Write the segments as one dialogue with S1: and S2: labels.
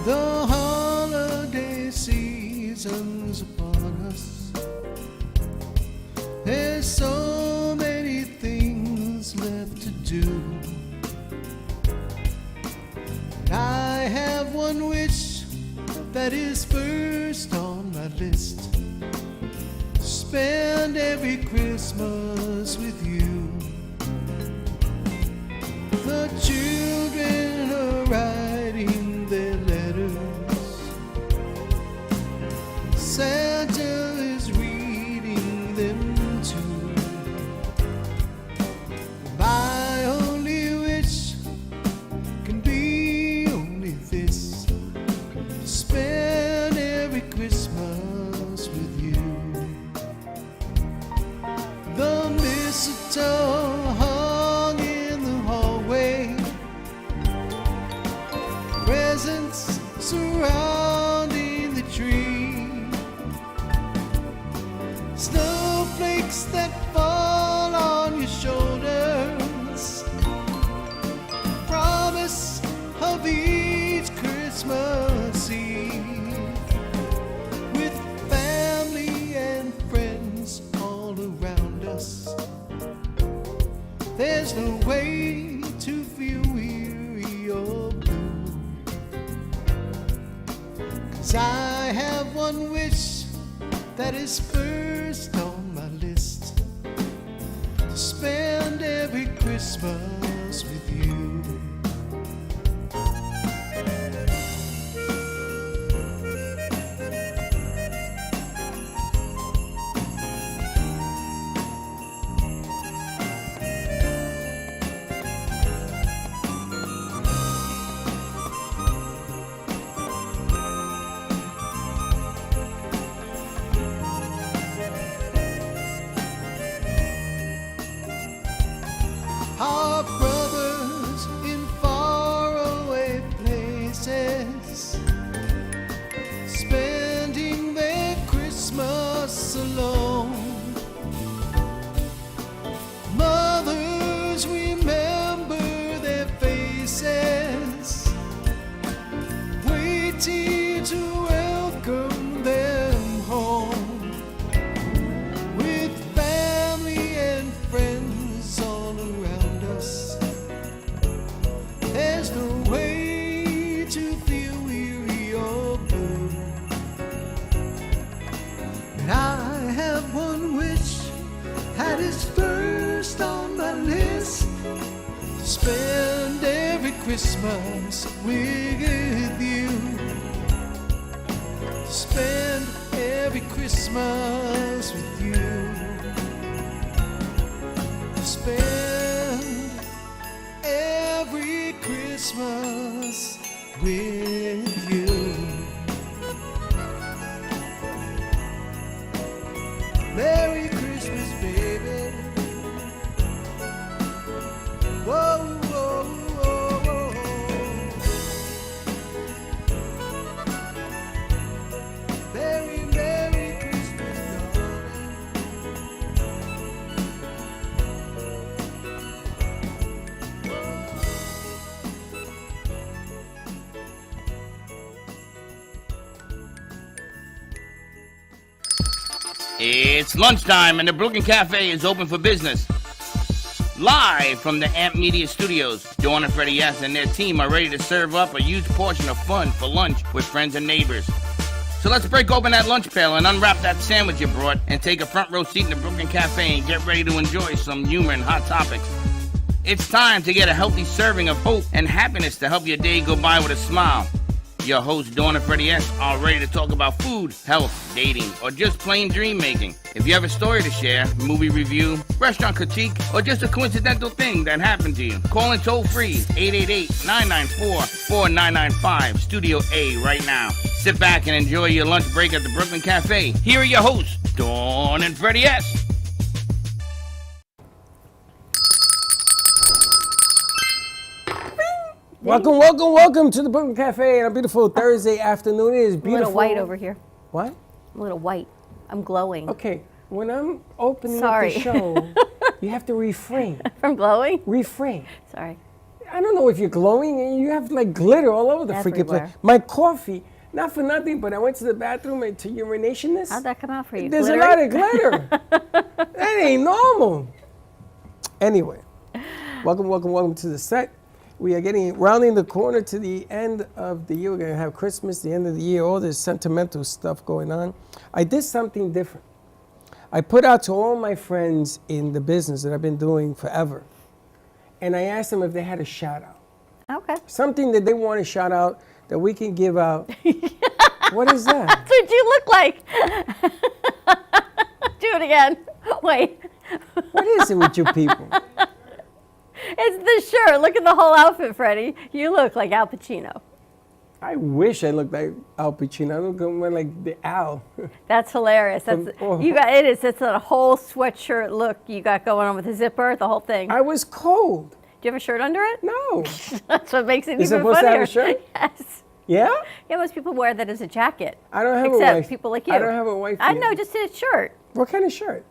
S1: The holiday season's upon us. There's so many things left to do. I have one wish that is first on my list. Spend every Christmas with you. The children are writing their letters. Santa is reading them too. My only wish can be only this: spend every Christmas with you. The mistletoe hung in the hallway, presents surrounding the tree, snowflakes that fall on your shoulders, promise of each Christmas Eve, with family and friends all around us. There's no way to feel weary or blue, 'cause I have one wish that is first on my list: to spend every Christmas with you. Our brothers in faraway places, spending their Christmas alone. Mothers remember their faces, waiting to welcome them home, with family and friends all around us. There's no way to feel weary or blue. And I have one wish that is first on my list: to spend every Christmas with you. To spend every Christmas with you. To spend every Christmas with you. Merry Christmas, baby. Whoa, whoa, whoa, whoa. Merry, Merry Christmas, darling.
S2: It's lunchtime and the Brooklyn Cafe is open for business. Live from the Amp Media Studios, Dawn and Freddie S. and their team are ready to serve up a huge portion of fun for lunch with friends and neighbors. So let's break open that lunch pail and unwrap that sandwich you brought and take a front row seat in the Brooklyn Cafe and get ready to enjoy some humor and hot topics. It's time to get a healthy serving of hope and happiness to help your day go by with a smile. Your hosts, Dawn and Freddie S., are ready to talk about food, health, dating, or just plain dream making. If you have a story to share, movie review, restaurant critique, or just a coincidental thing that happened to you, call in toll free 888-994-4995, Studio A right now. Sit back and enjoy your lunch break at the Brooklyn Cafe. Here are your hosts, Dawn and Freddie S.
S3: Welcome to the Brooklyn Cafe on a beautiful Thursday afternoon. It is beautiful.
S4: I'm a little white over here.
S3: What?
S4: I'm a little white. I'm glowing.
S3: Okay, when I'm opening up the show, you have to refrain.
S4: From glowing?
S3: Refrain.
S4: Sorry.
S3: I don't know if you're glowing and you have like glitter all over the freaking place.
S4: Everywhere.
S3: My coffee, not for nothing, but I went to the bathroom and to urination.
S4: How'd that come out for you?
S3: There's
S4: Glittery?
S3: a lot of glitter. That ain't normal. Anyway, welcome to the set. We are rounding the corner to the end of the year. We're going to have Christmas, the end of the year, all this sentimental stuff going on. I did something different. I put out to all my friends in the business that I've been doing forever, and I asked them if they had a shout out.
S4: Okay.
S3: Something that they want to shout out that we can give out. What is that?
S4: That's what you look like. Do it again. Wait.
S3: What is it with you people?
S4: It's the shirt. Look at the whole outfit, Freddie. You look like Al Pacino.
S3: I wish I looked like Al Pacino. I look more like the Al.
S4: That's hilarious. That's you got it is. It's a whole sweatshirt look you got going on with the zipper, the whole thing.
S3: I was cold.
S4: Do you have a shirt under it?
S3: No.
S4: That's what makes it
S3: You're
S4: even
S3: supposed
S4: funnier.
S3: to have a shirt?
S4: Yes.
S3: Yeah?
S4: Yeah, most people wear that as a jacket.
S3: I don't have a
S4: Except
S3: wife.
S4: people like you.
S3: I don't have a wife
S4: I
S3: yet.
S4: know, just a shirt.
S3: What kind of shirt?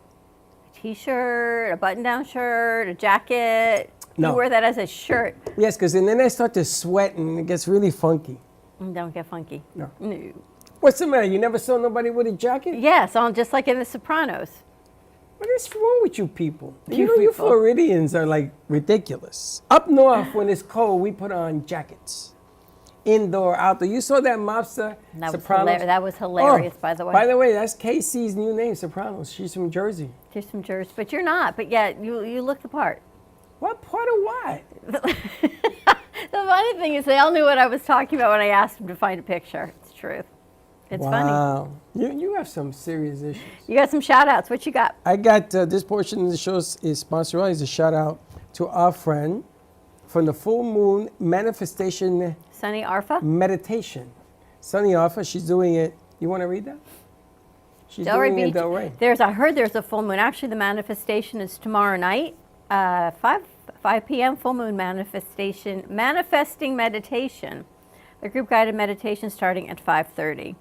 S4: A t-shirt, a button-down shirt, a jacket.
S3: No.
S4: You wear that as a shirt.
S3: Yes, because then I start to sweat and it gets really funky.
S4: Don't get funky.
S3: No.
S4: No.
S3: What's the matter? You never saw nobody with a jacket?
S4: Yes, on just like in The Sopranos.
S3: What is wrong with you people?
S4: You
S3: You
S4: people.
S3: Floridians are like ridiculous. Up north, when it's cold, we put on jackets. Indoor, outdoor. You saw that mobster, Sopranos?
S4: That was hilarious, by the way.
S3: By the way, that's Casey's new name, Sopranos. She's from Jersey.
S4: There's some jerseys, but you're not. But yet you look the part.
S3: What part of what?
S4: The funny thing is, they all knew what I was talking about when I asked them to find a picture. It's true. It's funny.
S3: Wow. You have some serious issues.
S4: You got some shout outs. What you got?
S3: I got this portion of the show is sponsored as a shout out to our friend from the Full Moon Manifestation
S4: Sunny Arfa?
S3: Meditation. Sunny Arfa, she's doing it. You want to read that? She's
S4: Delray
S3: doing it
S4: Beach.
S3: in Delray.
S4: I heard there's a full moon. Actually, the manifestation is tomorrow night, 5 p.m. Full moon manifestation, manifesting meditation. A group guided meditation starting at 5:30.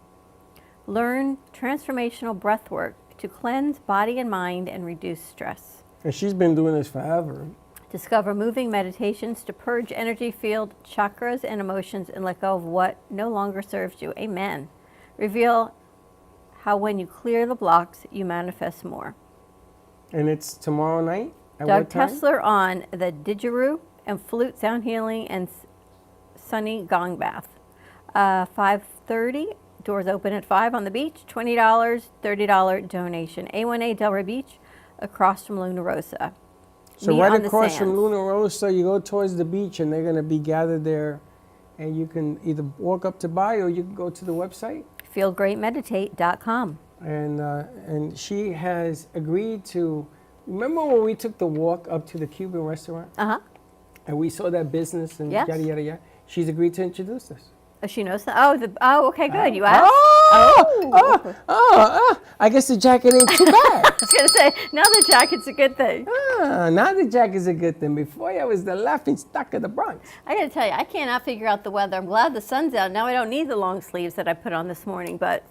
S4: Learn transformational breath work to cleanse body and mind and reduce stress.
S3: And she's been doing this forever.
S4: Discover moving meditations to purge energy field, chakras, and emotions and let go of what no longer serves you. Amen. Reveal how when you clear the blocks, you manifest more.
S3: And it's tomorrow night? At
S4: Doug
S3: what time?
S4: Tessler on the didgeridoo and flute sound healing and sunny gong bath. 5:30. Doors open at 5 on the beach. $20, $30 donation. A1A Delray Beach, across from Luna Rosa.
S3: So
S4: Meet
S3: right
S4: on the
S3: across from
S4: sands.
S3: Luna Rosa, you go towards the beach and they're going to be gathered there. And you can either walk up to buy or you can go to the website.
S4: feelgreatmeditate.com.
S3: And she has agreed to, remember when we took the walk up to the Cuban restaurant?
S4: Uh-huh.
S3: And we saw that business and
S4: Yes.
S3: yada, yada, yada. She's agreed to introduce us.
S4: Oh, she knows that? Okay, good. You asked?
S3: I guess the jacket ain't too bad.
S4: I was going to say, now the jacket's a good thing.
S3: Now the jacket's a good thing. Before I was the laughing stock of the Bronx.
S4: I got to tell you, I cannot figure out the weather. I'm glad the sun's out. Now I don't need the long sleeves that I put on this morning, but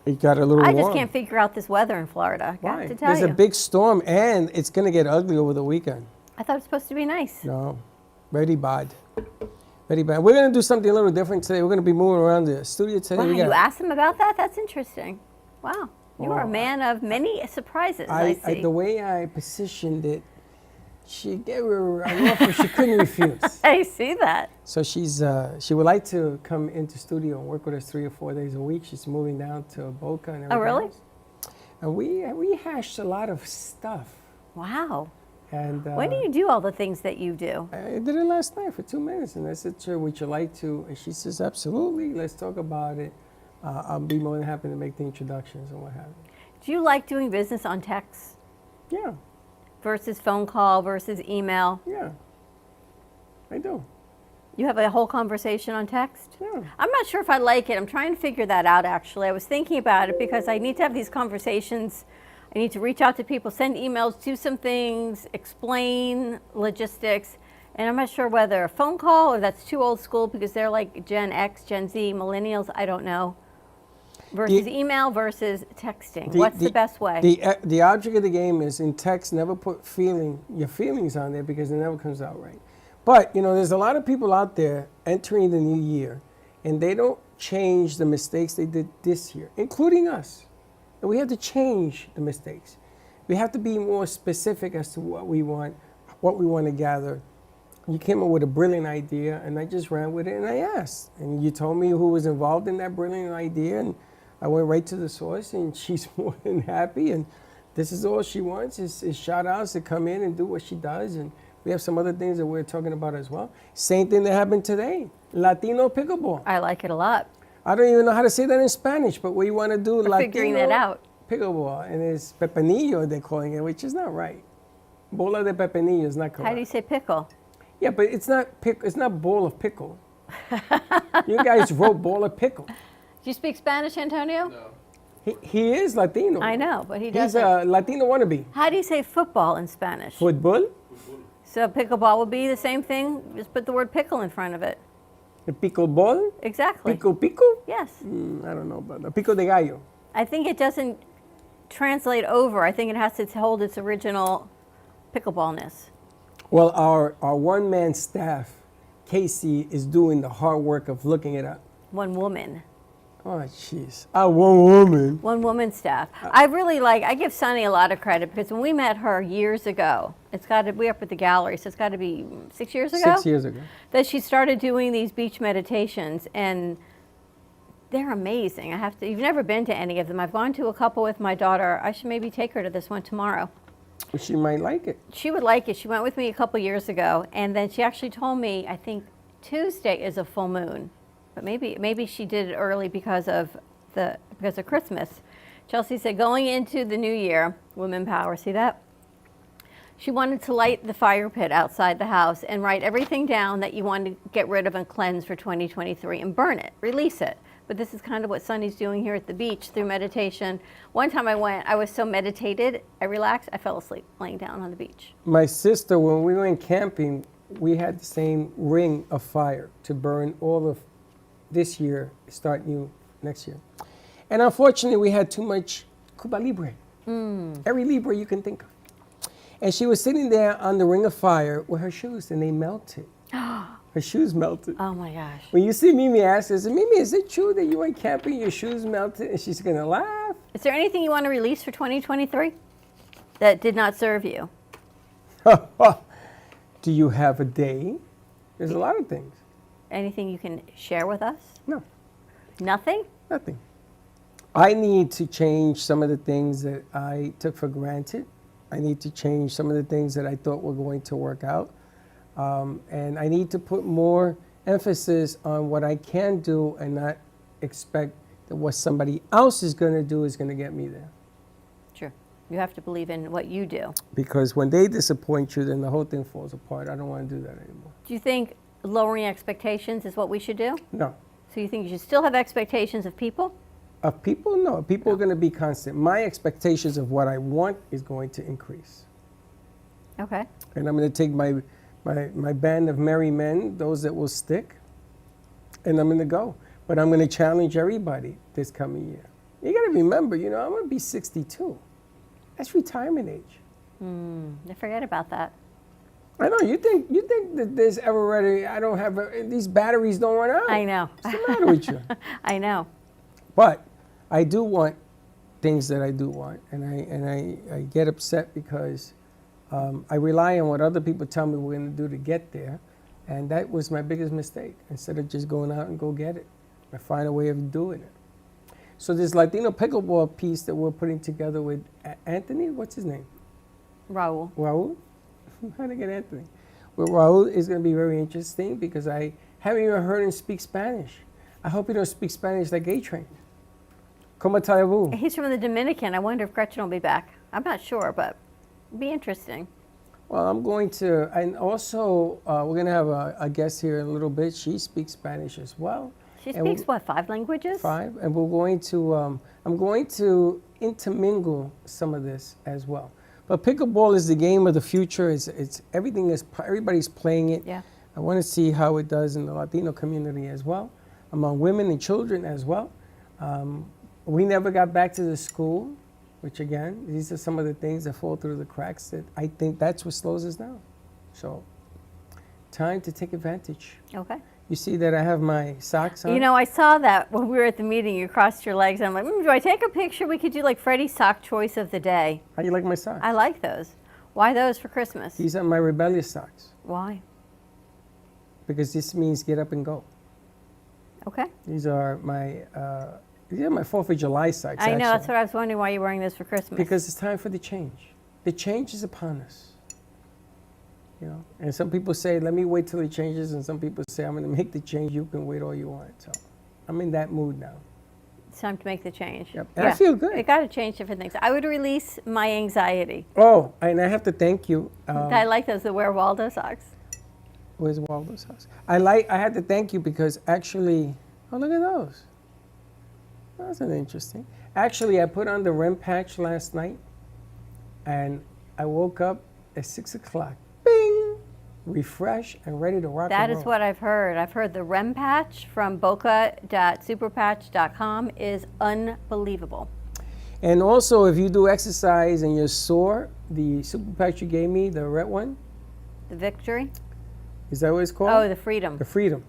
S3: It got a little
S4: I
S3: warm.
S4: just can't figure out this weather in Florida.
S3: Why?
S4: Got to tell
S3: There's
S4: you.
S3: a big storm and it's going to get ugly over the weekend.
S4: I thought it was supposed to be nice.
S3: No, very bad. Very bad. We're going to do something a little different today. We're going to be moving around the studio today.
S4: Wow,
S3: We
S4: you
S3: got-
S4: asked him about that? That's interesting. Wow. You are a
S3: Well,
S4: man of many surprises, I see.
S3: the way I positioned it, she gave her an offer she couldn't refuse.
S4: I see that.
S3: So she would like to come into studio and work with us 3 or 4 days a week. She's moving down to Boca and everything
S4: really?
S3: else. And we hashed a lot of stuff.
S4: Wow.
S3: And
S4: When do you do all the things that you do?
S3: I did it last night for 2 minutes, and I said to her, would you like to? And she says, absolutely, let's talk about it. I'll be more than happy to make the introductions and what have you.
S4: Do you like doing business on text
S3: Yeah,
S4: versus phone call versus email?
S3: yeah, I do.
S4: You have a whole conversation on text?
S3: Yeah.
S4: I'm not sure if I like it. I'm trying to figure that out, actually. I was thinking about it because I need to have these conversations. I need to reach out to people, send emails, do some things, explain logistics. And I'm not sure whether a phone call or that's too old school because they're like Gen X, Gen Z, millennials, I don't know. Versus email versus texting. What's the best way?
S3: The object of the game is in text, never put your feelings on there because it never comes out right. But, there's a lot of people out there entering the new year, and they don't change the mistakes they did this year, including us. And we have to change the mistakes. We have to be more specific as to what we want to gather. You came up with a brilliant idea, and I just ran with it, and I asked. And you told me who was involved in that brilliant idea, and I went right to the source, and she's more than happy. And this is all she wants is shout-outs to come in and do what she does. And we have some other things that we're talking about as well. Same thing that happened today, Latino pickleball.
S4: I like it a lot.
S3: I don't even know how to say that in Spanish, but we want to do
S4: We're
S3: Latino
S4: figuring that out.
S3: pickleball, and it's pepinillo they're calling it, which is not right. Bola de pepinillo is not correct.
S4: How do you say pickle?
S3: Yeah, but it's not It's not bowl of pickle. You guys wrote bowl of pickle.
S4: Do you speak Spanish, Antonio?
S2: No.
S3: He is Latino.
S4: I know, but he
S3: He's
S4: doesn't.
S3: a Latino wannabe.
S4: How do you say football in Spanish?
S3: Football,
S4: So pickleball would be the same thing. Just put the word pickle in front of it.
S3: the pickleball,
S4: Exactly.
S3: pico.
S4: Yes.
S3: I don't know about that. Pico de gallo.
S4: I think it doesn't translate over. I think it has to hold its original pickleballness.
S3: Well, our one-man staff, Casey, is doing the hard work of looking it up.
S4: One woman.
S3: Oh, jeez. One woman.
S4: One woman staff. I give Sunny a lot of credit because when we met her years ago, we're up at the gallery, so it's got to be 6 years ago?
S3: 6 years ago.
S4: That she started doing these beach meditations, and they're amazing. You've never been to any of them. I've gone to a couple with my daughter. I should maybe take her to this one tomorrow.
S3: She might like it.
S4: She would like it. She went with me a couple years ago, and then she actually told me, I think Tuesday is a full moon, but maybe she did it early because of Christmas. Chelsea said, going into the new year, women power, see that? She wanted to light the fire pit outside the house and write everything down that you want to get rid of and cleanse for 2023 and burn it, release it. But this is kind of what Sunny's doing here at the beach through meditation. One time I went, I was so meditated, I relaxed, I fell asleep laying down on the beach.
S3: My sister, when we went camping, we had the same ring of fire to burn all of this year, start new next year. And unfortunately, we had too much Cuba Libre. Every Libre you can think of. And she was sitting there on the ring of fire with her shoes, and they melted. Her shoes melted.
S4: Oh my gosh.
S3: When you see Mimi ask her, Mimi, is it true that you went camping, your shoes melted? And she's going to laugh.
S4: Is there anything you want to release for 2023 that did not serve you?
S3: Do you have a day? There's a lot of things.
S4: Anything you can share with us?
S3: No,
S4: Nothing?
S3: nothing. I need to change some of the things that I took for granted. I need to change some of the things that I thought were going to work out. And I need to put more emphasis on what I can do and not expect that what somebody else is going to do is going to get me there.
S4: Sure. You have to believe in what you do.
S3: Because when they disappoint you, then the whole thing falls apart. I don't want to do that anymore.
S4: Do you think lowering expectations is what we should do?
S3: No.
S4: So you think you should still have expectations of people?
S3: Of people? No. People are going to be constant. My expectations of what I want is going to increase.
S4: Okay.
S3: And I'm going to take my band of merry men, those that will stick, and I'm going to go. But I'm going to challenge everybody this coming year. You got to remember, I'm going to be 62. That's retirement age.
S4: I forget about that.
S3: I know. You think that there's ever ready? I don't have these batteries don't run out.
S4: I know.
S3: What's the matter with you?
S4: I know.
S3: But I do want things that I do want, and I get upset because I rely on what other people tell me we're going to do to get there, and that was my biggest mistake. Instead of just going out and go get it, I find a way of doing it. So this Latino pickleball piece that we're putting together with Anthony, what's his name?
S4: Raul.
S3: Raul? How did I get Anthony? Well, Raul is going to be very interesting because I haven't even heard him speak Spanish. I hope he don't speak Spanish like A-Train. Como está vous?
S4: He's from the Dominican. I wonder if Gretchen will be back. I'm not sure, but it'll be interesting.
S3: Well, I'm going to, and also we're going to have a guest here in a little bit. She speaks Spanish as well.
S4: She
S3: And
S4: speaks, what, 5 languages?
S3: 5, and we're going to, I'm going to intermingle some of this as well. But pickleball is the game of the future. Everybody's playing it.
S4: Yeah.
S3: I want to see how it does in the Latino community as well, among women and children as well. We never got back to the school, which again, these are some of the things that fall through the cracks that I think that's what slows us down. So time to take advantage.
S4: Okay.
S3: You see that I have my socks on?
S4: You know, I saw that when we were at the meeting. You crossed your legs. And I'm like, do I take a picture? We could do like Freddie's sock choice of the day.
S3: How do you like my socks?
S4: I like those. Why those for Christmas?
S3: These are my rebellious socks.
S4: Why?
S3: Because this means get up and go.
S4: Okay.
S3: These are my 4th of July socks.
S4: I know,
S3: actually.
S4: that's what I was wondering, why you're wearing this for Christmas.
S3: Because it's time for the change. The change is upon us. You know, and some people say, let me wait till it changes, and some people say, I'm going to make the change. You can wait all you want. So I'm in that mood now.
S4: It's time to make the change.
S3: Yep. And I feel good.
S4: I got to change different things. I would release my anxiety.
S3: Oh, and I have to thank you.
S4: I like those, the Wear Waldo socks.
S3: Where's Waldo's house? I had to thank you because actually, oh, look at those. That's interesting. Actually, I put on the REM patch last night, and I woke up at 6 o'clock. Bing! Refreshed and ready to rock and roll.
S4: That is what I've heard. I've heard the REM patch from boca.superpatch.com is unbelievable.
S3: And also, if you do exercise and you're sore, the super patch you gave me, the red one.
S4: The Victory?
S3: Is that what it's called?
S4: Oh, the Freedom.
S3: The Freedom.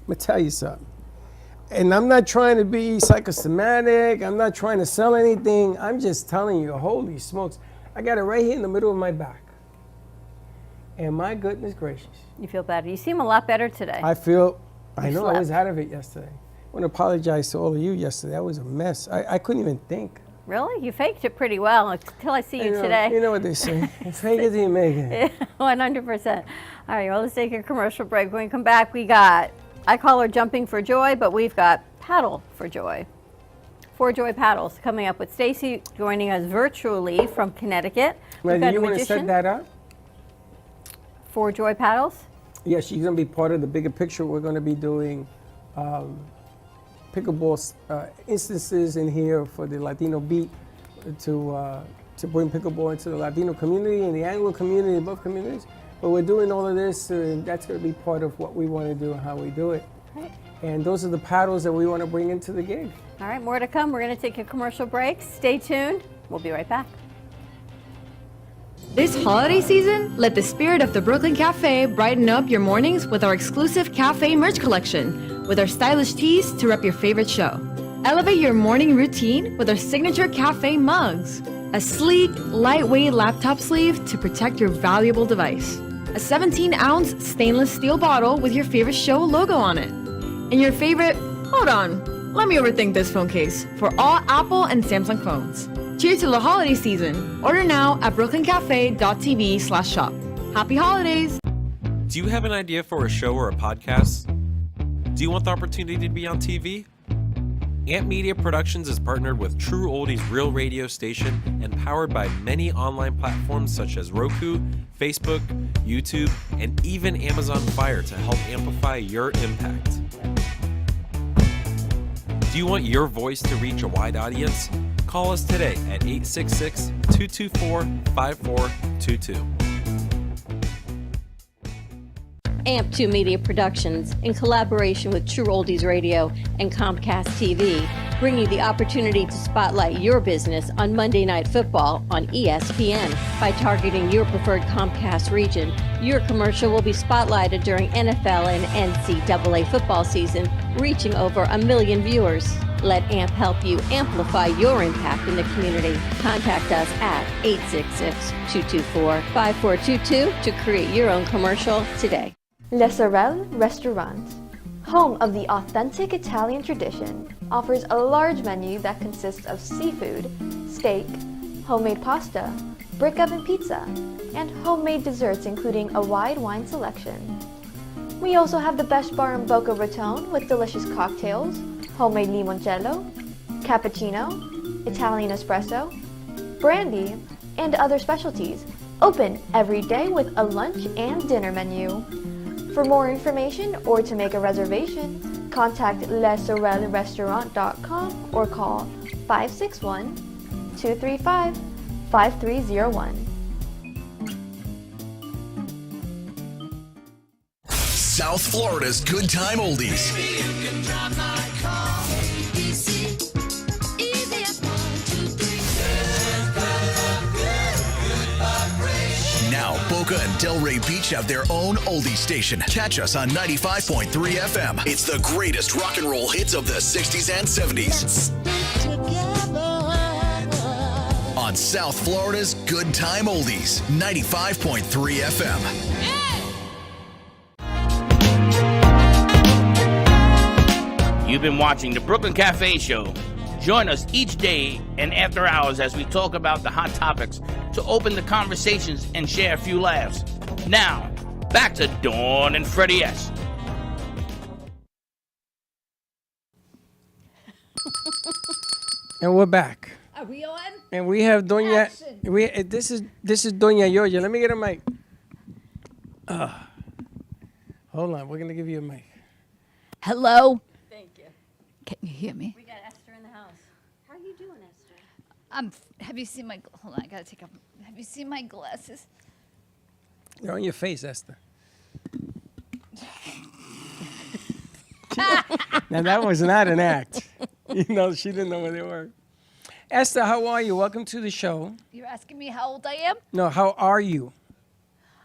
S3: I'm going to tell you something. And I'm not trying to be psychosomatic. I'm not trying to sell anything. I'm just telling you, holy smokes. I got it right here in the middle of my back. And my goodness gracious.
S4: You feel better. You seem a lot better today.
S3: I know I was
S4: slept.
S3: out of it yesterday. I want to apologize to all of you yesterday. That was a mess. I couldn't even think.
S4: Really? You faked it pretty well until I see you today.
S3: You know what they say. Fake it till you make it.
S4: 100%. All right, well, let's take a commercial break. When we come back, we got, I call her Jumping for Joy, but we've got Paddle for Joy. 4 Joy Paddles coming up with Stacy joining us virtually from Connecticut.
S3: Now, do you want to set that up?
S4: 4 Joy Paddles?
S3: Yeah, she's going to be part of the bigger picture. We're going to be doing pickleball instances in here for the Latino beat to bring pickleball into the Latino community and the Anglo community and both communities. But we're doing all of this, and that's going to be part of what we want to do and how we do it.
S4: Right.
S3: And those are the paddles that we want to bring into the game.
S4: All right, more to come. We're going to take a commercial break. Stay tuned. We'll be right back.
S5: This holiday season, let the spirit of the Brooklyn Cafe brighten up your mornings with our exclusive cafe merch collection, with our stylish tees to rep your favorite show. Elevate your morning routine with our signature cafe mugs, a sleek, lightweight laptop sleeve to protect your valuable device, a 17-ounce stainless steel bottle with your favorite show logo on it, and your favorite, hold on, let me overthink this phone case, for all Apple and Samsung phones. Cheers to the holiday season. Order now at brooklyncafe.tv/shop. Happy holidays!
S6: Do you have an idea for a show or a podcast? Do you want the opportunity to be on TV? Amp Media Productions is partnered with True Oldies Real Radio Station and powered by many online platforms such as Roku, Facebook, YouTube, and even Amazon Fire to help amplify your impact. Do you want your voice to reach a wide audience? Call us today at 866-224-5422.
S4: AMP2 Media Productions, in collaboration with True Oldies Radio and Comcast TV, bring you the opportunity to spotlight your business on Monday Night Football on ESPN. By targeting your preferred Comcast region, your commercial will be spotlighted during NFL and NCAA football season, reaching over 1 million viewers. Let AMP help you amplify your impact in the community. Contact us at 866-224-5422 to create your own commercial today.
S7: Le Sorel Restaurant, home of the authentic Italian tradition, offers a large menu that consists of seafood, steak, homemade pasta, brick oven pizza, and homemade desserts including a wide wine selection. We also have the best bar in Boca Raton with delicious cocktails, homemade limoncello, cappuccino, Italian espresso, brandy, and other specialties. Open every day with a lunch and dinner menu. For more information or to make a reservation, contact lesorelrestaurant.com or call 561-235-5301.
S8: South Florida's Good Time Oldies. Now, Boca and Delray Beach have their own oldie station. Catch us on 95.3 FM. It's the greatest rock and roll hits of the 60s and 70s. On South Florida's Good Time Oldies, 95.3 FM.
S2: You've been watching the Brooklyn Cafe Show. Join us each day and after hours as we talk about the hot topics to open the conversations and share a few laughs. Now, back to Dawn and Freddie S.
S3: And we're back.
S9: Are we on?
S3: And we have Doña.
S9: Action.
S3: This is Doña Yoya. Let me get a mic. Hold on. We're gonna give you a mic.
S9: Hello? Thank you. Can you hear me?
S4: We got Esther in the house. How are you doing, Esther?
S9: Have you seen my, hold on, I gotta take off. Have you seen my glasses?
S3: They're on your face, Esther. Now that was not an act. You know, she didn't know where they were. Esther, how are you? Welcome to the show.
S9: You're asking me how old I am?
S3: No, how are you?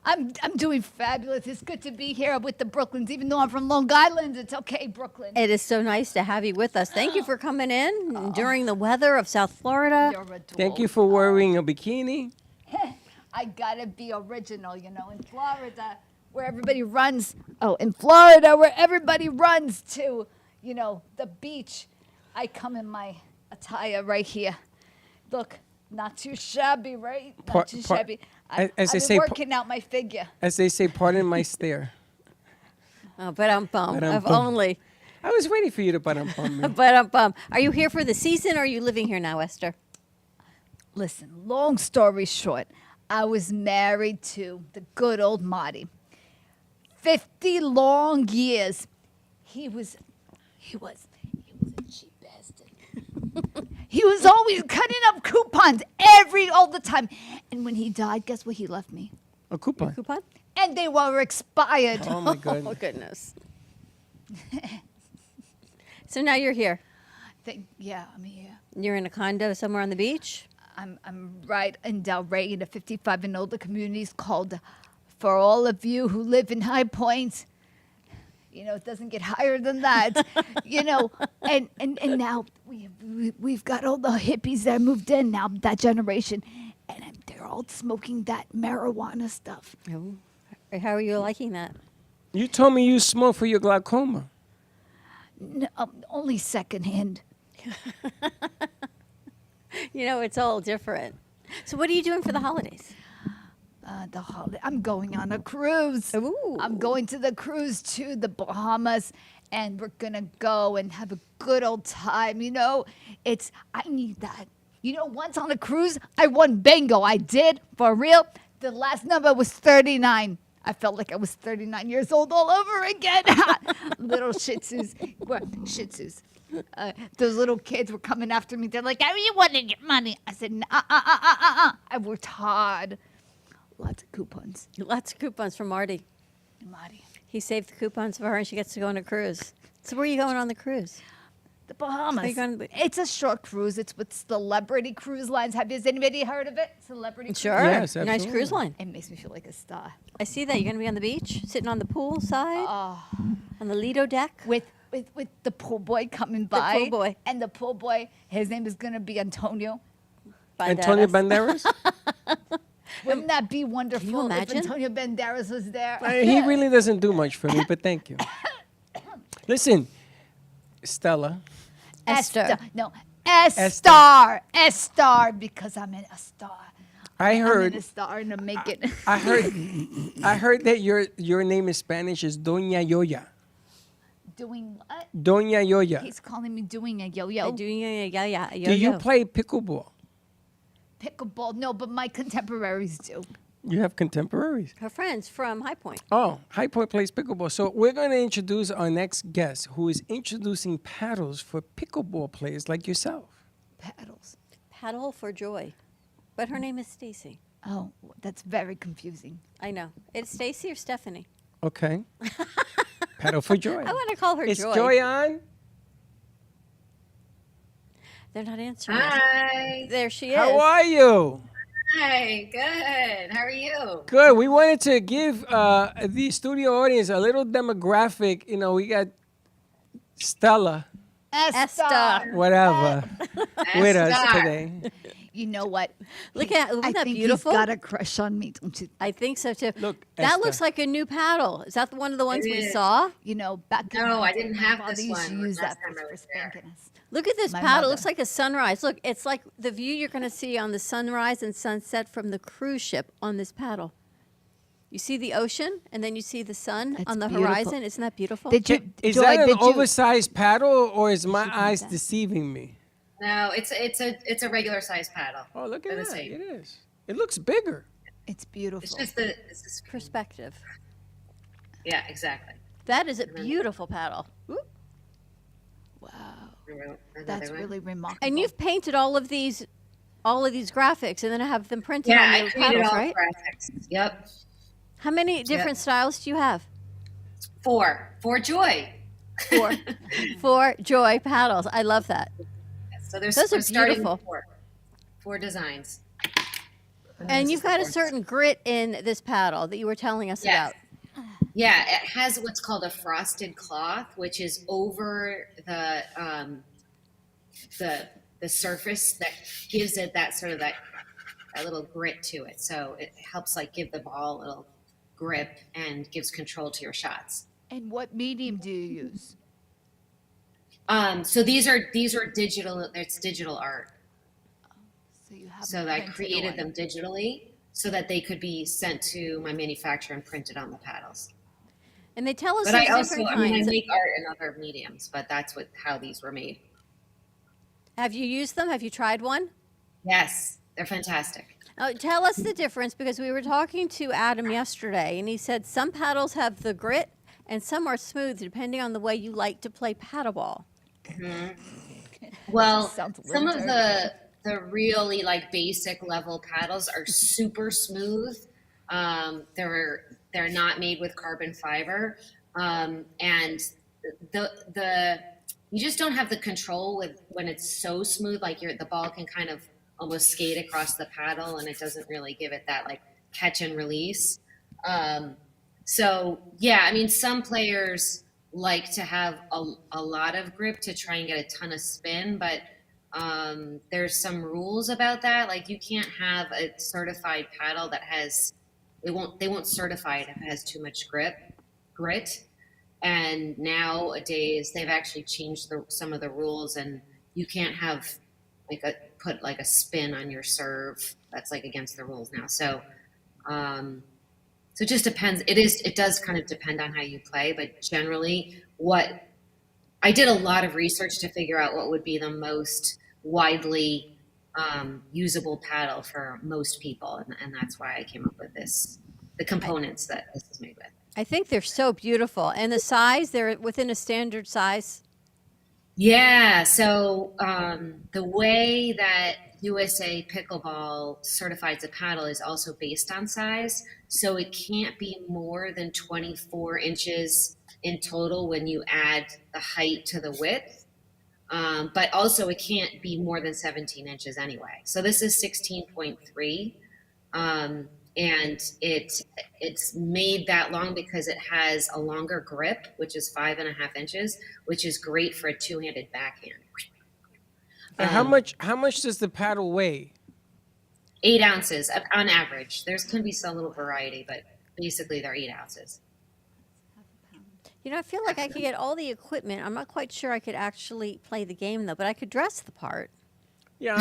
S9: I'm doing fabulous. It's good to be here with the Brooklyns, even though I'm from Long Island. It's okay, Brooklyn.
S4: It is so nice to have you with us. Thank you for coming in during the weather of South Florida.
S9: You're adorable.
S3: Thank you for wearing a bikini.
S9: I gotta be original, you know. In Florida, where everybody runs. Oh, in Florida, where everybody runs to, you know, the beach. I come in my attire right here. Look, not too shabby, right? Not too shabby. I've been working out my figure.
S3: As they say, pardon my stare.
S4: Oh, but I'm bummed. If
S3: Ba-dum-bum.
S4: only.
S3: I was waiting for you to bum me.
S4: But I'm bummed. Are you here for the season or are you living here now, Esther?
S9: Listen, long story short, I was married to the good old Marty. 50 long years. He was a cheap bastard. He was always cutting up coupons all the time. And when he died, guess what he left me?
S3: A coupon.
S4: Coupon?
S9: And they were expired.
S3: Oh my
S4: Oh,
S3: goodness.
S4: goodness. So now you're here.
S9: Yeah, I'm here.
S4: You're in a condo somewhere on the beach?
S9: I'm right in Delray in a 55 and older community called, for all of you who live in High Point, you know, it doesn't get higher than that, you know, and now we've got all the hippies that moved in now, that generation, and they're all smoking that marijuana stuff.
S4: Oh. How are you liking that?
S3: You told me you smoke for your glaucoma.
S9: No, only secondhand.
S4: You know, it's all different. So what are you doing for the holidays?
S9: I'm going on a cruise.
S4: Ooh.
S9: I'm going to the cruise to the Bahamas, and we're gonna go and have a good old time. You know, I need that. You know, once on a cruise, I won bingo. I did, for real. The last number was 39. I felt like I was 39 years old all over again. Little Shih Tzus. Those little kids were coming after me. They're like, "How you wanted your money?" I said, I worked hard. Lots of coupons.
S4: Lots of coupons from Marty.
S9: Marty.
S4: He saved the coupons for her and she gets to go on a cruise. So where are you going on the cruise?
S9: The Bahamas.
S4: Are you going to
S9: It's a short cruise. It's with Celebrity Cruise Lines. Has anybody heard of it? Celebrity Cruise
S4: Sure.
S3: Yes,
S4: Nice
S3: absolutely.
S4: cruise line.
S9: It makes me feel like a star.
S4: I see that. You're going to be on the beach, sitting on the pool side, on the Lido deck.
S9: With the pool boy coming by.
S4: pool boy.
S9: And the pool boy, his name is going to be Antonio.
S3: Antonio Banderas?
S9: Wouldn't that be wonderful if
S4: imagine?
S9: Antonio Banderas was there?
S3: He really doesn't do much for me, but thank you. Listen, Stella.
S4: Esther.
S9: No, S-star. S-star, because I'm in a star.
S3: I
S9: I'm in
S3: heard
S9: a star and I'm making.
S3: I heard that your name in Spanish is Doña Yoya.
S9: Doing what?
S3: Doña Yoya.
S9: He's calling me doing a yo-yo.
S4: Do
S3: You play pickleball?
S9: Pickleball, no, but my contemporaries do.
S3: You have contemporaries.
S4: Her friends from High Point.
S3: Oh, High Point plays pickleball. So we're going to introduce our next guest, who is introducing paddles for pickleball players like yourself.
S9: Paddles.
S4: Paddle for Joy. But her name is Stacy.
S9: Oh, that's very confusing.
S4: I know. It's Stacy or Stephanie?
S3: Okay. Paddle for Joy.
S4: I want to call her
S3: Is
S4: Joy.
S3: Joy on?
S4: They're not answering.
S10: Hi.
S4: There she is.
S3: How are you?
S10: Hi, good. How are you?
S3: Good. We wanted to give the studio audience a little demographic. You know, we got Stella,
S9: Esther.
S3: whatever, with us
S10: Esther.
S3: today.
S9: You know what?
S4: Look at
S9: I
S4: isn't that
S9: think
S4: beautiful?
S9: he's got a crush on me, don't you?
S4: I think so too.
S3: Look,
S4: that
S3: Esther.
S4: looks like a new paddle. Is that one of the ones
S10: It
S4: we
S10: is.
S4: saw?
S9: You know, back in
S10: No,
S9: my
S10: I
S9: day,
S10: didn't
S9: my
S10: have
S9: father
S10: this
S9: used to
S10: one
S9: use
S10: last
S9: that
S10: time I
S9: for
S10: was there.
S9: spanking us.
S4: Look at this
S9: My
S4: paddle. It
S9: mother.
S4: looks like a sunrise. Look, it's like the view you're going to see on the sunrise and sunset from the cruise ship on this paddle. You see the ocean, and then you see the sun
S9: It's
S4: on the
S9: beautiful.
S4: horizon. Isn't that beautiful?
S9: Did you,
S3: Is
S9: Joy,
S3: that an
S9: did you-
S3: oversized paddle, or is my
S9: should
S3: eyes
S9: that.
S3: deceiving me?
S10: No, it's a regular size paddle.
S3: Oh, look
S10: They're
S3: at
S10: the
S3: that.
S10: same.
S3: It is. It looks bigger.
S9: It's beautiful.
S10: It's just the
S4: Perspective.
S10: yeah, exactly.
S4: That is a beautiful paddle. Ooh.
S9: Wow.
S10: Another
S9: That's
S10: one.
S9: really remarkable.
S4: And you've painted all of these graphics, and then have them printed
S10: Yeah,
S4: on
S10: I
S4: your
S10: created
S4: paddles,
S10: all
S4: right?
S10: graphics. Yep.
S4: How many different styles do you have?
S10: Four joy.
S4: For Joy paddles. I love that.
S10: So there's
S4: Those are
S10: I'm starting with
S4: beautiful.
S10: four designs.
S4: And you've got a
S10: fourth.
S4: certain grit in this paddle that you were telling us
S10: Yes.
S4: about.
S10: Yeah, it has what's called a frosted cloth, which is over the surface that gives it that sort of that little grit to it. So it helps like give the ball a little grip and gives control to your shots.
S9: And what medium do you use?
S10: So these are digital. It's digital art.
S9: So you have
S10: So
S9: them
S10: I
S9: printed
S10: created
S9: on.
S10: them digitally so that they could be sent to my manufacturer and printed on the paddles.
S4: And they tell us
S10: But
S4: there's
S10: I also,
S4: different
S10: I mean, I
S4: kinds.
S10: make art in other mediums, but that's how these were made.
S4: Have you used them? Have you tried one?
S10: Yes, they're fantastic.
S4: Tell us the difference, because we were talking to Adam yesterday, and he said some paddles have the grit and some are smooth, depending on the way you like to play paddleball.
S10: Well,
S9: Sounds a
S10: some
S9: little
S10: of the really like basic level paddles are super smooth. They're not made with carbon fiber, and the you just don't have the control with when it's so smooth. Like the ball can kind of almost skate across the paddle, and it doesn't really give it that like catch and release. So yeah, I mean, some players like to have a lot of grip to try and get a ton of spin, but there's some rules about that. Like you can't have a certified paddle that has they won't certify it if it has too much grit. And nowadays they've actually changed some of the rules, and you can't have put a spin on your serve. That's like against the rules now. So it just depends. It does kind of depend on how you play, but generally I did a lot of research to figure out what would be the most widely usable paddle for most people, and that's why I came up with the components that this is made with.
S4: I think they're so beautiful. And the size, they're within a standard size.
S10: Yeah, so the way that USA Pickleball certifies a paddle is also based on size. So it can't be more than 24 inches in total when you add the height to the width. But also it can't be more than 17 inches anyway. So this is 16.3. And it's made that long because it has a longer grip, which is 5.5 inches, which is great for a two-handed backhand.
S3: And how much does the paddle weigh?
S10: 8 ounces on average. There's can be some little variety, but basically they're 8 ounces.
S4: You know, I feel like I could get all the equipment. I'm not quite sure I could actually play the game, though, but I could dress the part.
S3: Yeah,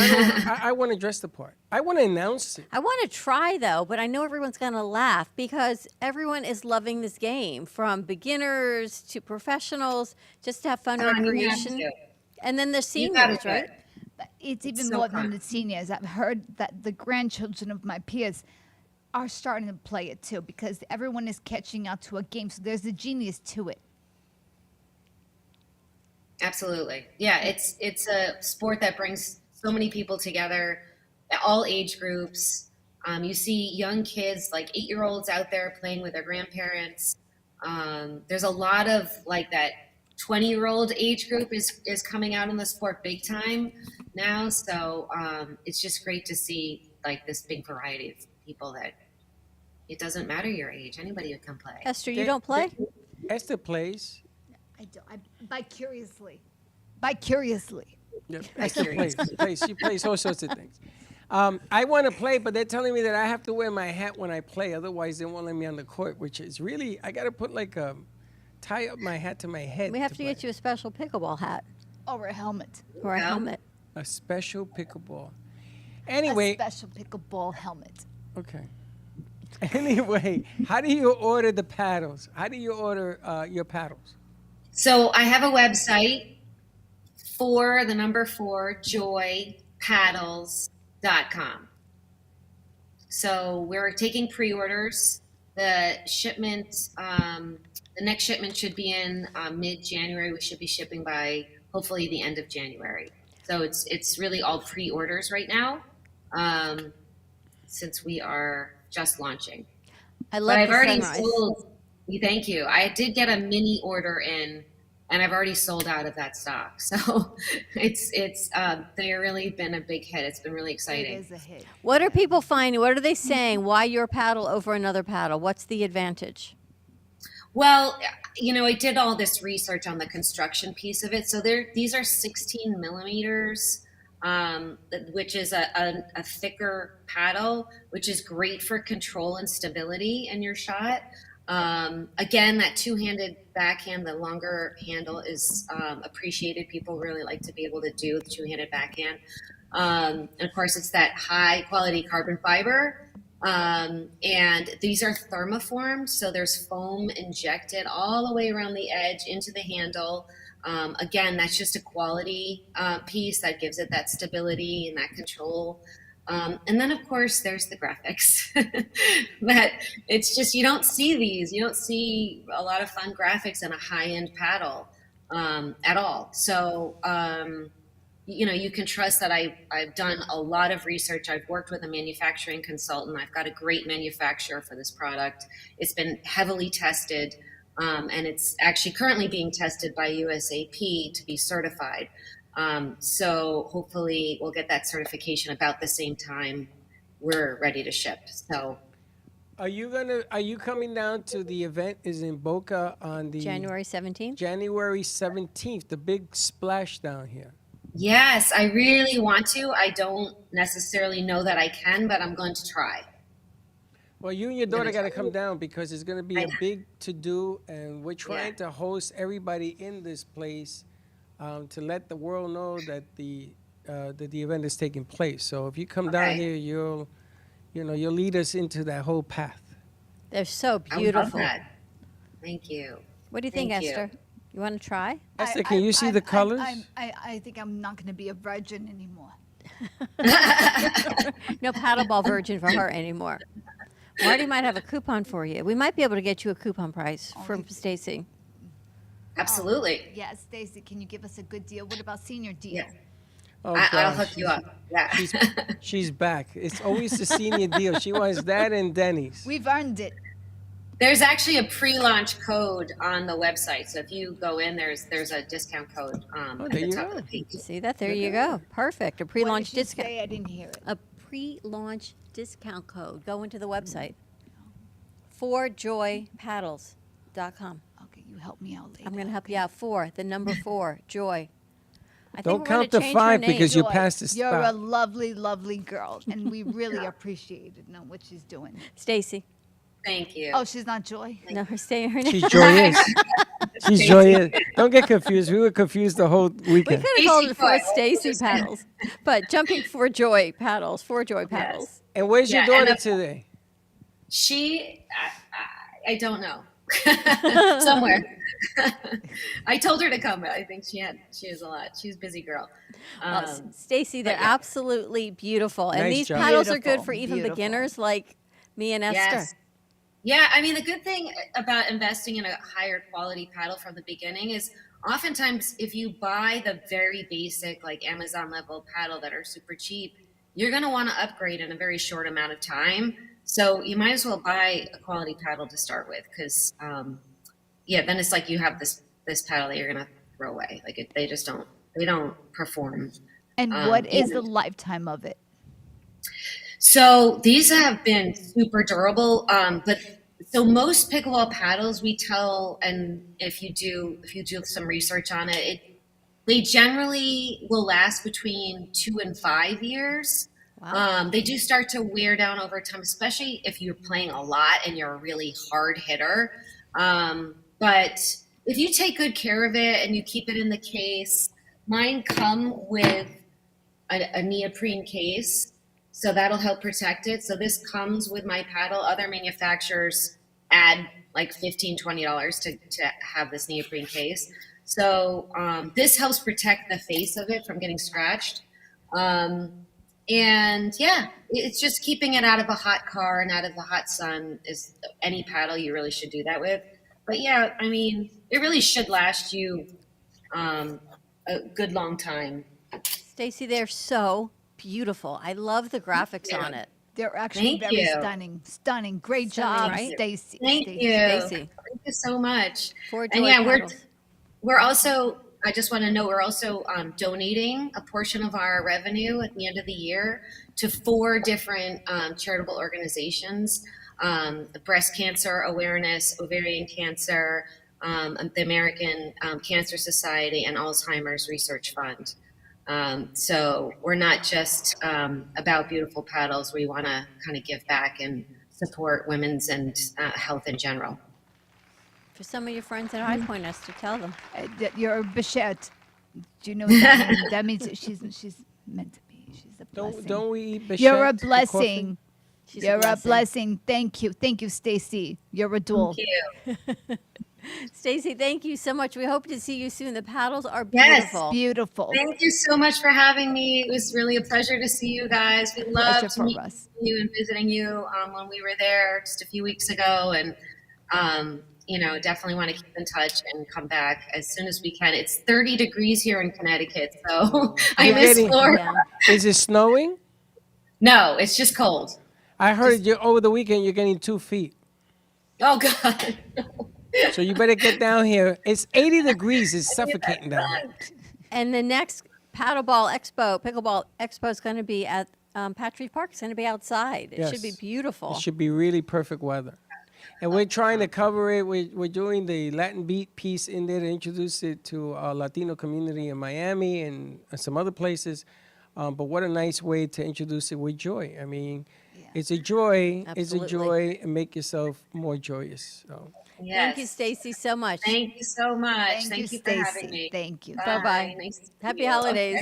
S3: I want to dress the part. I want to announce it.
S4: I want to try, though, but I know everyone's going to laugh because everyone is loving this game, from beginners to professionals, just to have fun
S10: You have
S4: recreation.
S10: to.
S4: And then the
S10: You gotta
S4: seniors,
S10: do
S4: right?
S10: it.
S9: But it's even
S10: so
S9: more
S10: fun.
S9: than the seniors. I've heard that the grandchildren of my peers are starting to play it too, because everyone is catching up to a game. So there's a genius to it.
S10: Absolutely. Yeah, it's a sport that brings so many people together, all age groups. You see young kids, like 8-year-olds out there playing with their grandparents. There's a lot of like that 20-year-old age group is coming out in the sport big time now. So it's just great to see like this big variety of people that it doesn't matter your age. Anybody can play.
S4: Esther, you don't play?
S3: Esther plays.
S9: I don't. Vicariously. Vicariously.
S3: Yep. Esther plays. She plays all sorts of things. I want to play, but they're telling me that I have to wear my hat when I play. Otherwise, they won't let me on the court, which is really, I got to put like tie up my hat to my head.
S4: We have to get you a special pickleball hat.
S9: Or a helmet.
S4: Or a helmet.
S3: A special pickleball. Anyway.
S9: A special pickleball helmet.
S3: Okay. Anyway, how do you order the paddles? How do you order your paddles?
S10: So I have a website for the number 4 joypaddles.com. So we're taking pre-orders. The shipment, the next shipment should be in mid-January. We should be shipping by hopefully the end of January. So it's really all pre-orders right now, since we are just launching.
S4: I love
S10: But I've already
S4: sunrise.
S10: sold. Thank you. I did get a mini order in, and I've already sold out of that stock. So they've really been a big hit. It's been really exciting.
S9: It is a hit.
S4: What are people finding? What are they saying? Why your paddle over another paddle? What's the advantage?
S10: Well, I did all this research on the construction piece of it. So these are 16 millimeters, which is a thicker paddle, which is great for control and stability in your shot. Again, that two-handed backhand, the longer handle is appreciated. People really like to be able to do the two-handed backhand. And of course, it's that high-quality carbon fiber. And these are thermoformed, so there's foam injected all the way around the edge into the handle. Again, that's just a quality piece that gives it that stability and that control. And then, of course, there's the graphics. That it's just, you don't see these. You don't see a lot of fun graphics in a high-end paddle at all. So, you can trust that I've done a lot of research. I've worked with a manufacturing consultant. I've got a great manufacturer for this product. It's been heavily tested, and it's actually currently being tested by USAP to be certified. So hopefully we'll get that certification about the same time we're ready to ship. So
S3: Are you coming down to the event is in Boca on the
S4: January 17th?
S3: January 17th, the big splash down here.
S10: yes, I really want to. I don't necessarily know that I can, but I'm going to try.
S3: Well, you and your daughter got to come down because it's going to be a big to-do, and we're trying to host everybody in this place to let the world know that the event is taking place. So if you come down here, you'll lead us into that whole path.
S4: They're so
S10: I love
S4: beautiful.
S10: that. Thank you.
S4: What do you think,
S10: Thank you.
S4: Esther? You want to try?
S3: Esther, can you see the colors?
S9: I think I'm not going to be a virgin anymore.
S4: No paddleball virgin for her anymore. Marty might have a coupon for you. We might be able to get you a coupon price from Stacy.
S10: Absolutely.
S9: Yeah, Stacy, can you give us a good deal? What about senior deal?
S10: Yeah.
S3: Oh,
S10: I'll
S3: gosh.
S10: hook you up. Yeah.
S3: She's back. It's always the senior deal. She wants that and Denny's.
S9: We've earned it.
S10: There's actually a pre-launch code on the website. So if you go in, there's a discount code at
S3: there
S10: the
S3: you
S10: top
S3: go.
S10: of the page.
S4: See that? There you go. Perfect. A pre-launch
S9: What did you
S4: discount.
S9: say? I didn't hear it.
S4: A pre-launch discount code. Go into the website. 4joypaddles.com.
S9: Okay, you help me out later.
S4: I'm going to help you out. 4, the number 4, joy. I think
S3: Don't
S4: we're gonna
S3: count to
S4: change her
S3: 5
S4: name.
S3: because you
S9: Joy,
S3: passed the
S9: You're a
S3: spot.
S9: lovely, lovely girl, and we really appreciate it. Know what she's doing.
S4: Stacy.
S10: Thank you.
S9: Oh, she's not Joy.
S4: No, her name.
S3: She's joyous. She's joyous. Don't get confused. We were confused the whole
S4: We
S3: weekend.
S4: could have called it
S10: Stacy
S4: for Stacy paddles, but jumping for joy paddles, for joy paddles.
S10: Yes.
S3: And where's your
S10: Yeah, and
S3: daughter today?
S10: She, I don't know. Somewhere. I told her to come, but I think she has a lot. She's a busy girl.
S4: Stacy, they're
S10: but yeah.
S4: absolutely beautiful, and
S3: Nice
S4: these
S3: job.
S4: paddles are good
S9: Beautiful,
S4: for even
S9: beautiful.
S4: beginners like me and Esther.
S10: Yes. Yeah, I mean, the good thing about investing in a higher quality paddle from the beginning is oftentimes if you buy the very basic, like Amazon level paddle that are super cheap, you're going to want to upgrade in a very short amount of time. So you might as well buy a quality paddle to start with because, then it's like you have this paddle that you're going to throw away. Like they don't perform.
S9: And what is the lifetime of it?
S10: So these have been super durable. But so most pickleball paddles we tell, and if you do some research on it, they generally will last between 2 and 5 years.
S4: Wow.
S10: They do start to wear down over time, especially if you're playing a lot and you're a really hard hitter. But if you take good care of it and you keep it in the case, mine come with a neoprene case, so that'll help protect it. So this comes with my paddle. Other manufacturers add like $15-$20 to have this neoprene case. So this helps protect the face of it from getting scratched. And yeah, it's just keeping it out of a hot car and out of the hot sun is any paddle you really should do that with. But yeah, I mean, it really should last you a good long time.
S4: Stacy, they're so beautiful. I love the graphics on it.
S9: They're actually
S10: Thank
S9: very
S10: you.
S9: stunning. Great
S4: Stunning,
S9: job,
S4: right?
S9: Stacy.
S10: Thank
S9: Stacy.
S10: you.
S4: Stacy.
S10: Thank you so much.
S4: For
S10: And
S4: Joy
S10: yeah,
S4: Paddles.
S10: we're also, I just want to know, we're also donating a portion of our revenue at the end of the year to 4 different charitable organizations: breast cancer awareness, ovarian cancer, the American Cancer Society, and Alzheimer's Research Fund. So we're not just about beautiful paddles. We want to kind of give back and support women's and health in general.
S4: For some of your friends at High Point, Esther, tell them.
S9: You're a Bichette. Do you know what that means? That means that she's meant to be. She's a blessing.
S3: Don't we eat Bichette
S9: You're a
S3: for
S9: blessing.
S4: She's
S9: You're a blessing. Thank you, Stacy. You're a duel.
S10: Thank you.
S4: Stacy, thank you so much. We hope to see you soon. The paddles are
S10: Yes.
S4: beautiful.
S9: Beautiful.
S10: Thank you so much for having me. It was really a pleasure to see you guys. We
S9: Pleasure
S10: loved
S9: for
S10: meeting
S9: us.
S10: you and visiting you when we were there just a few weeks ago. And, definitely want to keep in touch and come back as soon as we can. It's 30 degrees here in Connecticut, so I
S3: You're
S10: miss
S3: getting-
S10: Florida.
S4: Yeah.
S3: Is it snowing?
S10: No, it's just cold.
S3: I heard you over the weekend you're getting 2 feet.
S10: Oh, God.
S3: So you better get down here. It's 80 degrees. It's suffocating down here.
S4: And the next Pickleball Expo is going to be at Patrick Park. It's going to be outside. It should be
S3: Yes.
S4: beautiful.
S3: It should be really perfect weather. And we're trying to cover it. We're doing the Latin beat piece in there to introduce it to our Latino community in Miami and some other places. But what a nice way to introduce it with joy. I mean, it's a joy. It's a
S4: Absolutely.
S3: joy, and make yourself more joyous. So.
S10: Yes.
S4: Thank you, Stacy, so much.
S10: Thank you so much.
S9: Thank you,
S10: for having
S9: Stacy.
S10: me.
S9: Thank you.
S4: Bye-bye.
S10: Nice to see
S4: Happy
S10: you.
S4: holidays.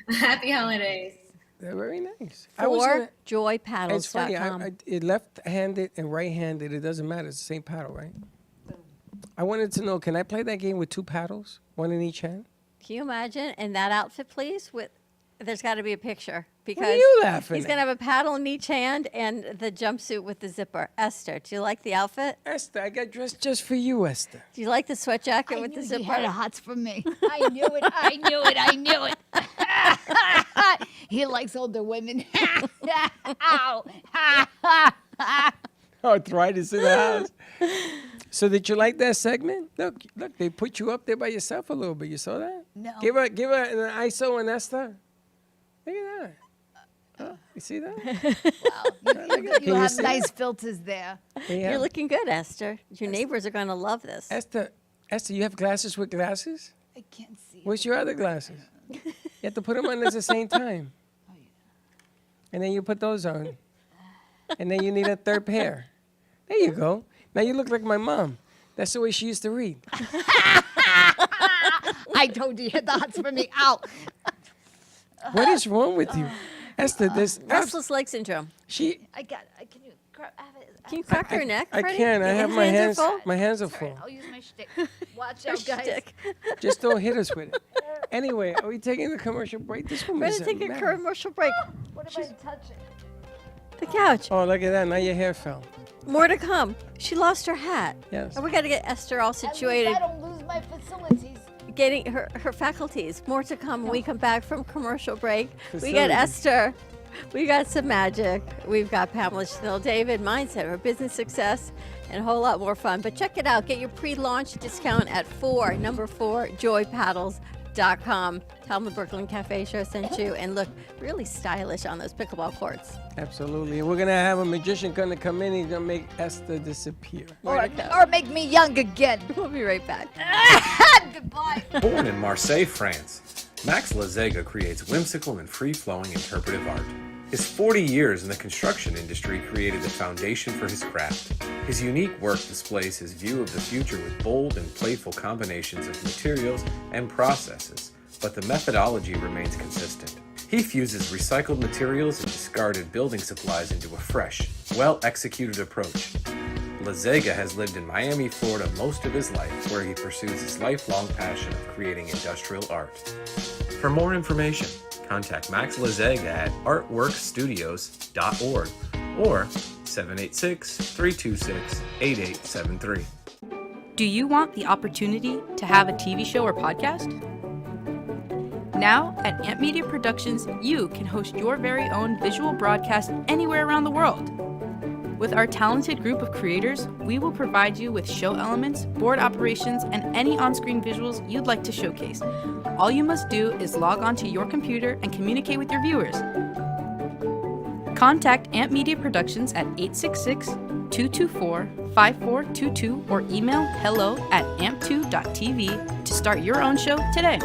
S10: Okay. Happy holidays.
S3: They're very nice.
S4: For
S3: It's funny.
S4: joypaddles.com.
S3: It left-handed and right-handed. It doesn't matter. It's the same paddle, right? I wanted to know, can I play that game with 2 paddles, 1 in each hand?
S4: Can you imagine? And that outfit, please, there's got to be a picture because
S3: What are you laughing
S4: he's
S3: at?
S4: going to have a paddle in each hand and the jumpsuit with the zipper. Esther, do you like the outfit?
S3: Esther, I got dressed just for you, Esther.
S4: Do you like the sweat jacket
S9: I
S4: with the
S9: knew
S4: zipper?
S9: he had a hots for me. I knew it. He likes older women. Ow.
S3: Arthritis in the house. So did you like that segment? Look, they put you up there by yourself a little bit. You saw that?
S9: No.
S3: Give her an ISO and Esther. Look at that. Huh? You see that?
S9: You
S3: you
S9: have
S3: see
S9: nice filters there.
S3: Yeah.
S4: You're looking good, Esther. Your neighbors are going to love this.
S3: Esther, you have glasses with glasses?
S9: I can't see.
S3: Where's your other glasses? You have to put them on at the same time. And then you put those on. And then you need a 3rd pair. There you go. Now you look like my mom. That's the way she used to read.
S9: I told you, you had the hots for me. Ow.
S3: What is wrong with you? Esther, this
S4: Restless leg syndrome.
S3: she
S9: Can you have it?
S4: Can you crack your neck,
S3: I
S4: Freddie?
S3: can. I
S4: Your
S3: have my hands.
S4: are full?
S3: My hands are full.
S9: I'll use my shtick. Watch out, guys.
S4: Stick.
S3: Just don't hit us with it. Anyway, are we taking a commercial break? This
S4: We're
S3: woman
S4: going
S3: is
S4: to take a
S3: mad.
S4: commercial break.
S9: What if I touch it?
S4: The couch.
S3: Oh, look at that. Now your hair fell.
S4: More to come. She lost her hat.
S3: Yes.
S4: And we got to get Esther all
S9: At least
S4: situated,
S9: I don't lose my facilities.
S4: getting her faculties. More to come when we come back from commercial break. We
S3: Facilities.
S4: got Esther. We got some magic. We've got Pamela Schnell David, mindset, her business success, and a whole lot more fun. But check it out. Get your pre-launch discount at 4 joypaddles.com. pickleball.com. Tell them the Brooklyn Cafe Show sent you, and look really stylish on those pickleball courts.
S3: Absolutely. And we're going to have a magician going to come in. He's going to make Esther disappear.
S9: Or make me young again.
S4: We'll be right back.
S9: Goodbye.
S6: Born in Marseille, France, Max Lazega creates whimsical and free-flowing interpretive art. His 40 years in the construction industry created a foundation for his craft. His unique work displays his view of the future with bold and playful combinations of materials and processes, but the methodology remains consistent. He fuses recycled materials and discarded building supplies into a fresh, well-executed approach. Lazega has lived in Miami, Florida most of his life, where he pursues his lifelong passion of creating industrial art. For more information, contact Max Lazega at artworkstudios.org or 786-326-8873.
S11: Do you want the opportunity to have a TV show or podcast? Now, at Amp Media Productions, you can host your very own visual broadcast anywhere around the world. With our talented group of creators, we will provide you with show elements, board operations, and any on-screen visuals you'd like to showcase. All you must do is log on to your computer and communicate with your viewers. Contact Amp Media Productions at 866-224-5422 or email hello@amp2.tv to start your own show today.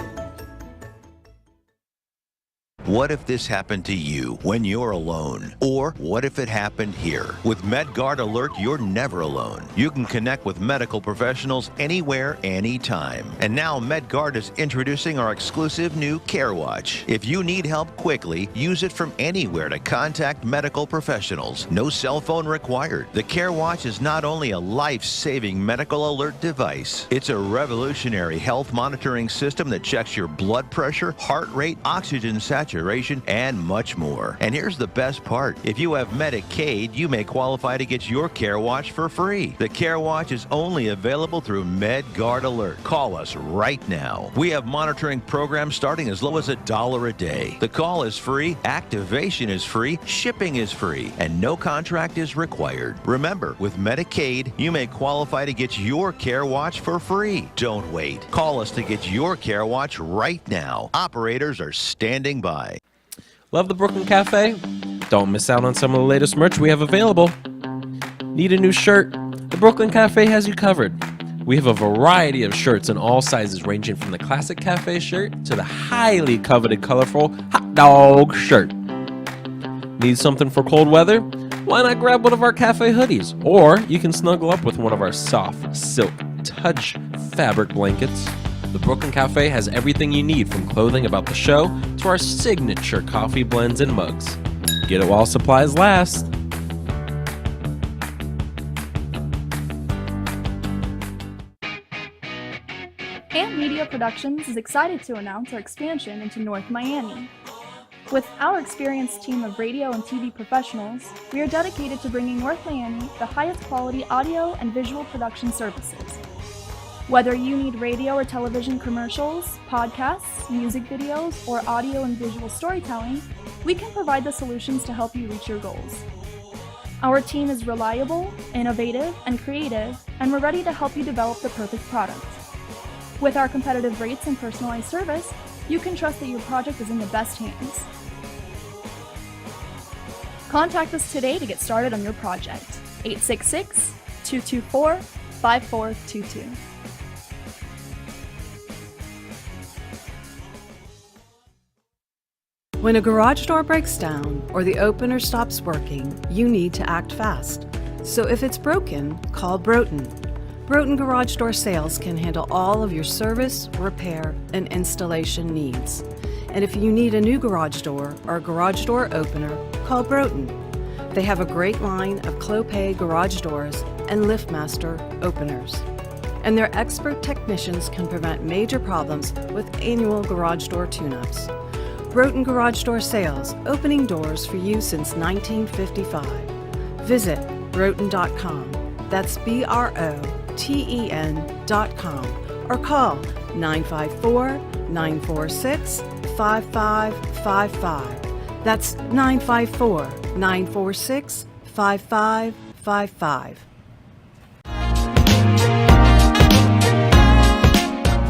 S12: What if this happened to you when you're alone? Or what if it happened here? With MedGuard Alert, you're never alone. You can connect with medical professionals anywhere, anytime. And now MedGuard is introducing our exclusive new Care Watch. If you need help quickly, use it from anywhere to contact medical professionals. No cell phone required. The Care Watch is not only a life-saving medical alert device, it's a revolutionary health monitoring system that checks your blood pressure, heart rate, oxygen saturation, and much more. And here's the best part. If you have Medicaid, you may qualify to get your Care Watch for free. The Care Watch is only available through MedGuard Alert. Call us right now. We have monitoring programs starting as low as $1 a day. The call is free, activation is free, shipping is free, and no contract is required. Remember, with Medicaid, you may qualify to get your Care Watch for free. Don't wait. Call us to get your Care Watch right now. Operators are standing by.
S6: Love the Brooklyn Cafe? Don't miss out on some of the latest merch we have available. Need a new shirt? The Brooklyn Cafe has you covered. We have a variety of shirts in all sizes, ranging from the classic cafe shirt to the highly coveted colorful hot dog shirt. Need something for cold weather? Why not grab one of our cafe hoodies? Or you can snuggle up with one of our soft silk touch fabric blankets. The Brooklyn Cafe has everything you need, from clothing about the show to our signature coffee blends and mugs. Get it while supplies last.
S13: Amp Media Productions is excited to announce our expansion into North Miami. With our experienced team of radio and TV professionals, we are dedicated to bringing North Miami the highest quality audio and visual production services. Whether you need radio or television commercials, podcasts, music videos, or audio and visual storytelling, we can provide the solutions to help you reach your goals. Our team is reliable, innovative, and creative, and we're ready to help you develop the perfect product. With our competitive rates and personalized service, you can trust that your project is in the best hands. Contact us today to get started on your project. 866-224-5422.
S14: When a garage door breaks down or the opener stops working, you need to act fast. So if it's broken, call Broughton. Broughton Garage Door Sales can handle all of your service, repair, and installation needs. And if you need a new garage door or garage door opener, call Broughton. They have a great line of Clopay garage doors and LiftMaster openers. And their expert technicians can prevent major problems with annual garage door tune-ups. Broughton Garage Door Sales, opening doors for you since 1955. Visit broughton.com. That's BROTEN.com. Or call 954-946-5555. That's 954-946-5555.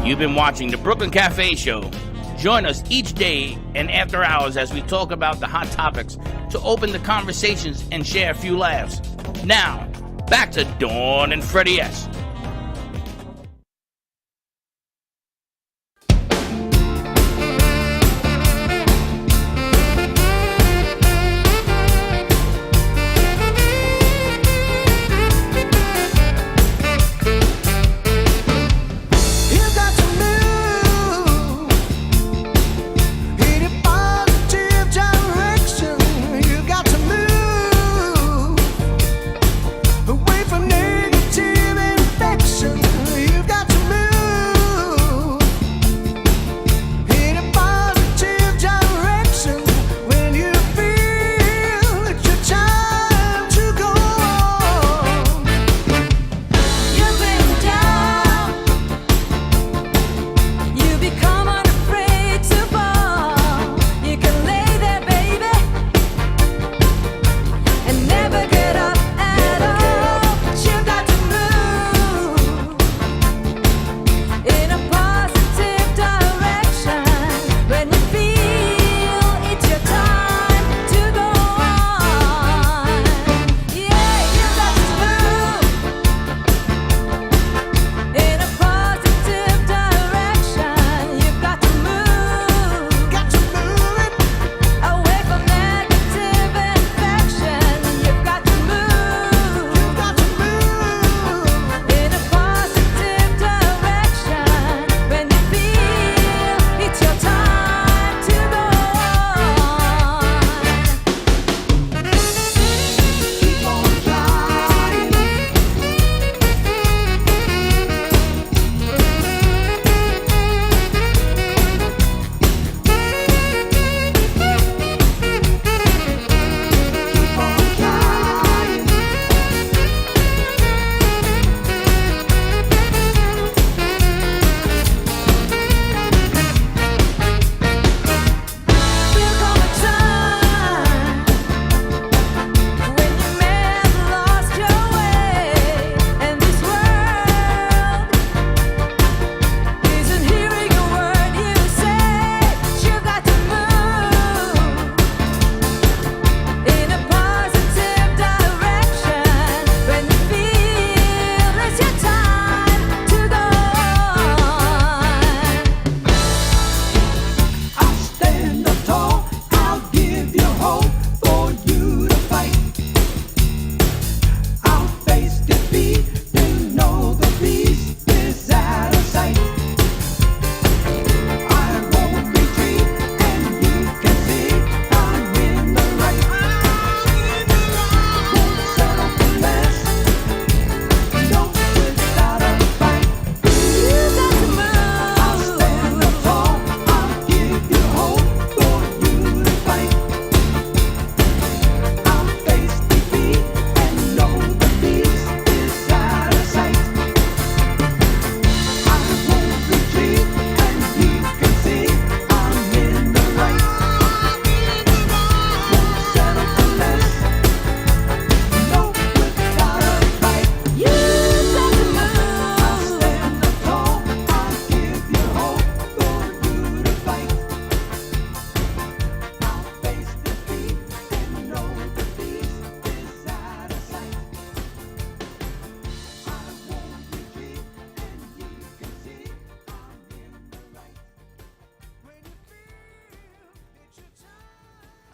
S2: You've been watching the Brooklyn Cafe Show. Join us each day and after hours as we talk about the hot topics to open the conversations and share a few laughs. Now, back to Dawn and Freddie S.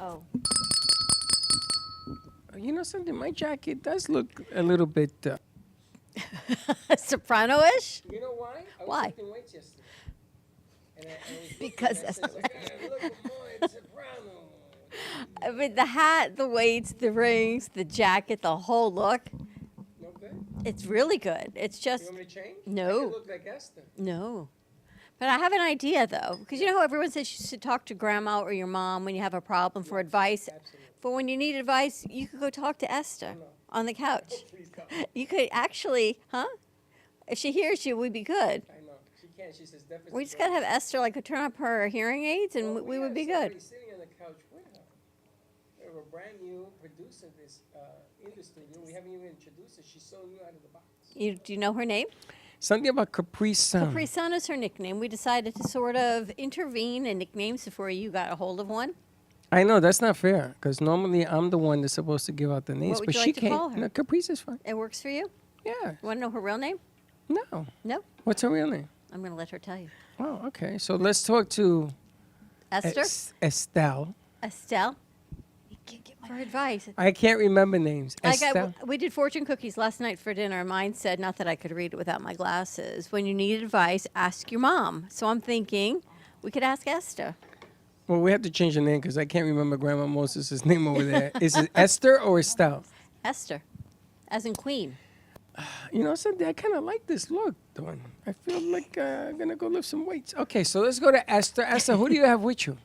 S4: Oh.
S3: You know something? My jacket does look a little bit...
S4: Soprano-ish?
S3: You know why? I was
S4: Why?
S3: lifting weights yesterday. And I
S4: Because
S3: I
S4: that's
S3: said, look more soprano.
S4: I mean, the hat, the weights, the rings, the jacket, the whole look.
S3: No good?
S4: It's really good. It's just...
S3: You want me to change?
S4: No.
S3: I can look like Esther.
S4: No. But I have an idea, though, because you know how everyone says you should talk to grandma or your mom when you have a problem for advice?
S3: Absolutely.
S4: But when you need advice, you could go talk to Esther on the couch.
S3: Please don't.
S4: You could actually, huh? If she hears you, we'd be good.
S3: I know. She can't. She says deficit.
S4: We just got to have Esther, like, turn up her hearing aids, and we would be good.
S3: Sitting on the couch with her. We have a brand new producer in this studio. We haven't even introduced her. She's so new out of the box.
S4: Do you know her name?
S3: Something about Capri Sun.
S4: Capri Sun is her nickname. We decided to sort of intervene in nicknames before you got a hold of one.
S3: I know that's not fair because normally I'm the one that's supposed to give out the names,
S4: What would
S3: but
S4: you
S3: she
S4: like to
S3: can't.
S4: call her?
S3: No, Caprice is fine.
S4: It works for you?
S3: Yeah.
S4: You want to know her real name?
S3: No.
S4: No?
S3: What's her real name?
S4: I'm going to let her tell you.
S3: Oh, okay. So let's talk to
S4: Esther?
S3: Estelle.
S4: Estelle? For advice.
S3: I can't remember names. Estelle.
S4: We did fortune cookies last night for dinner. Mine said, not that I could read it without my glasses, when you need advice, ask your mom. So I'm thinking we could ask Esther.
S3: Well, we have to change the name because I can't remember Grandma Moses' name over there. Is it Esther or Estelle?
S4: Esther, as in queen.
S3: You know something? I kind of like this look, though. I feel like I'm going to go lift some weights. Okay, so let's go to Esther. Esther, who do you have with you?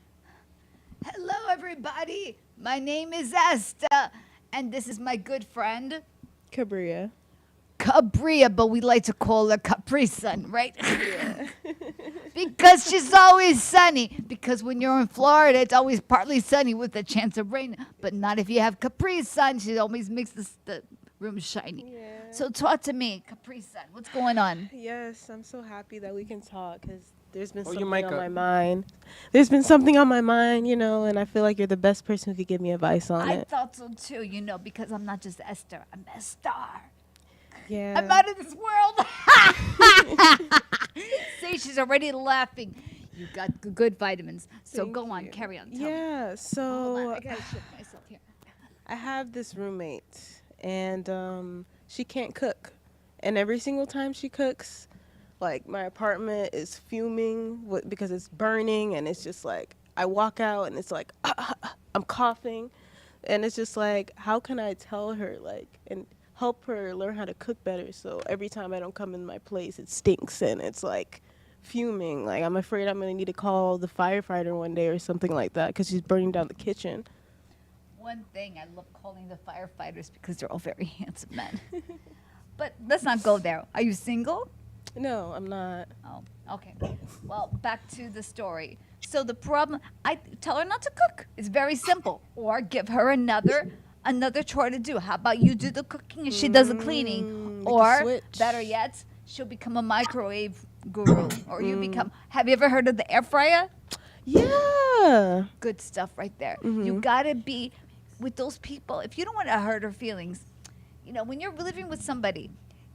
S9: Hello, everybody. My name is Esther, and this is my good friend,
S15: Cabria.
S9: Cabria, but we like to call her Capri Sun, right? Because she's always sunny. Because when you're in Florida, it's always partly sunny with a chance of rain. But not if you have Capri Sun. She always makes the room shiny. Yeah. So talk to me, Capri Sun. What's going on?
S15: Yes, I'm so happy that we can talk because there's been
S3: Hold your
S15: something
S3: mic
S15: on
S3: up.
S15: my mind. There's been something on my mind, and I feel like you're the best person who could give me advice on
S9: I
S15: it.
S9: thought so too, because I'm not just Esther. I'm Esther.
S15: Yeah.
S9: I'm out of this world. See, she's already laughing. You got good vitamins. So
S15: Thank
S9: go on,
S15: you.
S9: carry on. Tell me.
S15: Yeah,
S9: Hold
S15: so
S9: on, I gotta shift myself here.
S15: I have this roommate, and she can't cook. And every single time she cooks, like, my apartment is fuming because it's burning, and it's just like, I walk out, and it's like, I'm coughing. And it's just like, how can I tell her, like, and help her learn how to cook better so every time I don't come in my place, it stinks, and it's like fuming. Like, I'm afraid I'm going to need to call the firefighter one day or something like that because she's burning down the kitchen.
S9: One thing, I love calling the firefighters because they're all very handsome men. But let's not go there. Are you single?
S15: No, I'm not.
S9: Oh, okay. Well, back to the story. So the problem, I tell her not to cook. It's very simple. Or give her another chore to do. How about you do the cooking and she does the cleaning?
S15: We can
S9: Or,
S15: switch.
S9: better yet, she'll become a microwave guru. Or you become, have you ever heard of the air fryer?
S15: Yeah.
S9: Good stuff right there. You gotta be with those people. If you don't want to hurt her feelings, when you're living with somebody,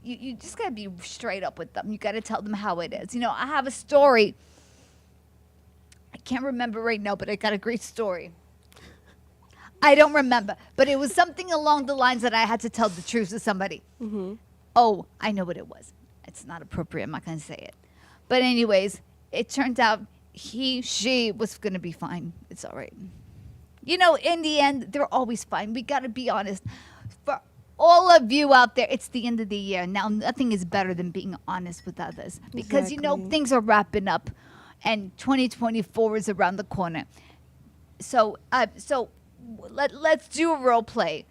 S9: you just gotta be straight up with them. You gotta tell them how it is. I have a story. I can't remember right now, but I got a great story. I don't remember, but it was something along the lines that I had to tell the truth to somebody. Oh, I know what it was. It's not appropriate. I'm not gonna say it. But anyways, it turned out she was gonna be fine. It's all right. In the end, they're always fine. We gotta be honest. For all of you out there, it's the end of the year. Now, nothing is better than being honest with others. Because,
S15: Exactly.
S9: things are wrapping up and 2024 is around the corner. So let's do a role play.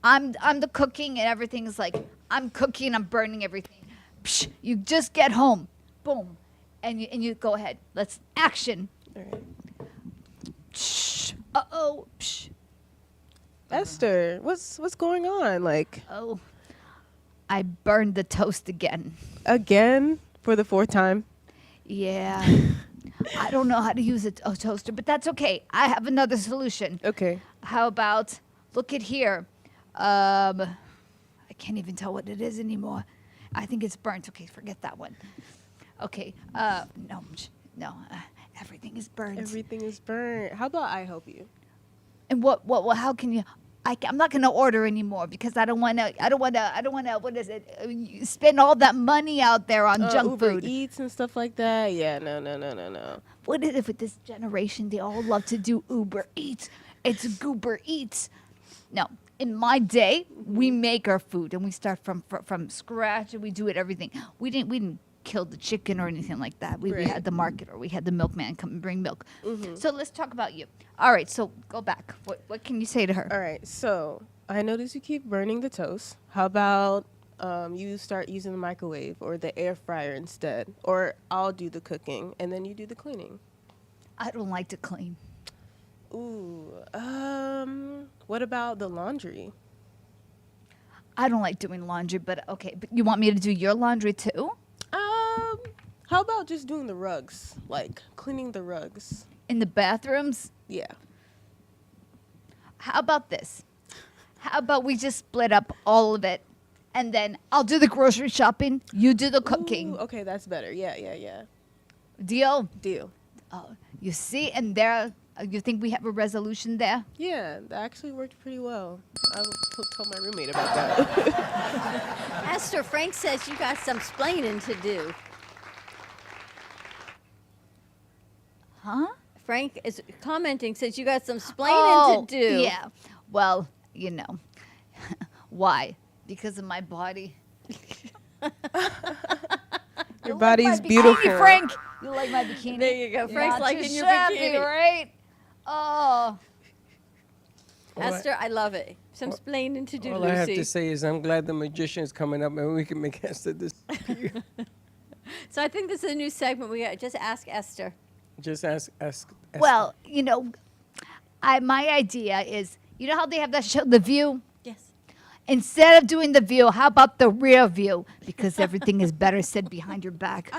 S9: I'm the cooking and everything's like, I'm cooking, I'm burning everything. Psh, you just get home. Boom. And you go ahead. Let's action.
S15: All right.
S9: Shh. Uh-oh. Psh.
S15: Esther, what's going on? Like,
S9: Oh, I burned the toast again.
S15: again for the fourth time?
S9: Yeah. I don't know how to use a toaster, but that's okay. I have another solution.
S15: Okay.
S9: How about, look at here. I can't even tell what it is anymore. I think it's burnt. Okay, forget that one. Okay. No. Everything is burnt.
S15: Everything is burnt. How about I help you?
S9: And what, how can you, I'm not going to order anymore because I don't want to, what is it, spend all that money out there on junk
S15: Uber
S9: food.
S15: Eats and stuff like that. Yeah, no.
S9: What is it with this generation? They all love to do Uber Eats. It's Goober Eats. No, in my day, we make our food and we start from scratch and we do it everything. We didn't kill the chicken or anything like that. We had the market or we had the milkman come and bring milk. So let's talk about you. All right, so go back. What can you say to her?
S15: All right, so I notice you keep burning the toast. How about you start using the microwave or the air fryer instead? Or I'll do the cooking and then you do the cleaning.
S9: I don't like to clean.
S15: Ooh, what about the laundry?
S9: I don't like doing laundry, but okay. But you want me to do your laundry too?
S15: I How about just doing the rugs, like cleaning the rugs?
S9: In the bathrooms?
S15: Yeah.
S9: How about this? How about we just split up all of it, and then I'll do the grocery shopping, you do the cooking.
S15: Ooh, okay, that's better. Yeah.
S9: Deal?
S15: Deal.
S9: Oh, you see, and there, you think we have a resolution there?
S15: Yeah, that actually worked pretty well. I will tell my roommate about that.
S4: Esther, Frank says you got some splaining to do.
S9: Huh?
S4: Frank is commenting, says you got some splaining to do.
S9: Yeah. Well, why? Because of my body.
S15: Your body's
S9: bikini,
S15: beautiful.
S9: Frank. You like my bikini?
S4: There you go. Frank's
S9: Not
S4: liking
S9: too
S4: your
S9: shabby,
S4: bikini.
S9: right? Oh.
S4: Esther, I love it. Some splaining to do,
S3: All
S4: Lucy.
S3: I have to say is I'm glad the magician is coming up and we can make Esther disappear.
S4: So I think this is a new segment. We got just ask Esther.
S3: Just ask Esther.
S9: Well, my idea is, how they have that show, The View?
S4: Yes.
S9: Instead of doing The View, how about The Rear View? Because everything is better said behind your back.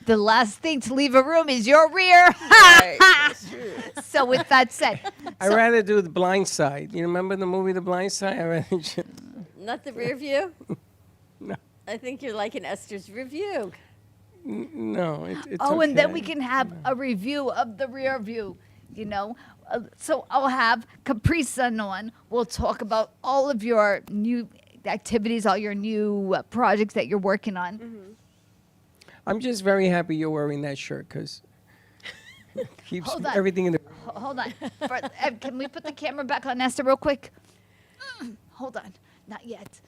S9: The last thing to leave a room is your rear.
S15: Right, that's true.
S9: So with that said.
S3: I'd rather do The Blind Side. You remember the movie The Blind Side? I'd rather
S4: Not the rear view?
S3: No.
S4: I think you're liking Esther's review.
S3: No, it's
S9: And then
S3: okay.
S9: we can have a review of The Rear View, So I'll have Capri Sun on. We'll talk about all of your new activities, all your new projects that you're working on.
S15: Mm-hmm.
S3: I'm just very happy you're wearing that shirt because it keeps
S9: Hold on.
S3: everything in the...
S9: Hold on. Can we put the camera back on Esther real quick? Hold on. Not yet.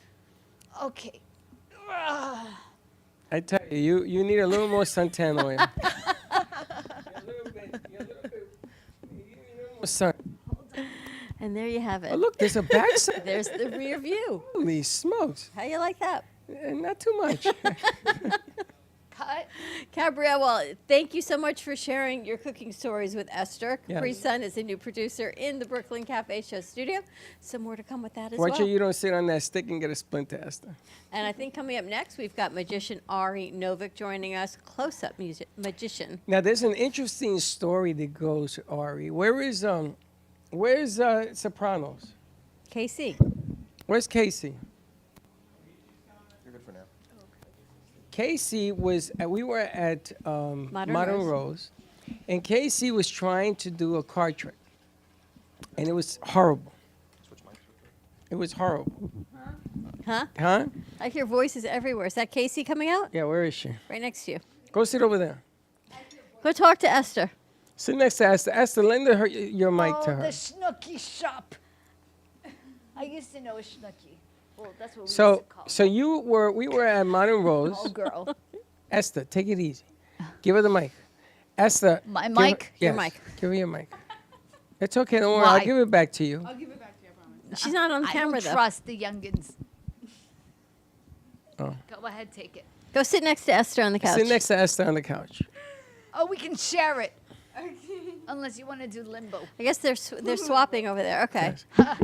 S9: Okay.
S3: I tell you, you need a little more suntan oil. Sun.
S4: And there you have it.
S3: Oh, look, there's a backside.
S4: There's the rear view.
S3: Holy smokes.
S4: How you like that?
S3: Not too much.
S9: Cut.
S4: Gabrielle, well, thank you so much for sharing your cooking stories with Esther.
S3: Yes.
S4: Capri Sun is a new producer in the Brooklyn Cafe Show studio. Some more to come with that as
S3: Watch
S4: well.
S3: sure you don't sit on that stick and get a splinter, Esther.
S4: And I think coming up next, we've got magician Ari Novick joining us, close-up magician.
S3: Now, there's an interesting story that goes, Ari. Where's Sopranos?
S4: KC.
S3: Where's Casey?
S16: You're good for now.
S3: Casey was, we were at Modern Rose, and Casey was trying to do a card trick, and it was horrible. It was horrible.
S4: Huh?
S3: Huh?
S4: I hear voices everywhere. Is that Casey coming out?
S3: Yeah, where is she?
S4: Right next to you.
S3: Go sit over there.
S4: Go talk to Esther.
S3: Sit next to Esther. Esther, lend her your mic to her.
S9: The Schnooky shop. I used to know a Schnooky. Well, that's what we used
S3: So,
S9: to call
S3: we were at Modern Rose.
S9: Oh, girl.
S3: Esther, take it easy. Give her the mic. Esther.
S9: My
S3: give
S9: mic?
S3: Her,
S4: Your
S3: yes,
S4: mic.
S3: Give her your mic. It's okay, don't worry.
S9: Why?
S3: I'll give it back to you.
S9: I'll give it back to you, I promise.
S4: She's not on camera,
S9: I don't
S4: though.
S9: trust the youngins.
S3: Oh.
S9: Go ahead, take it.
S4: Go sit next to Esther on the couch.
S3: Sit next to Esther on the couch.
S9: Oh, we can share it. Unless you want to do limbo.
S4: I guess they're swapping over there. Okay.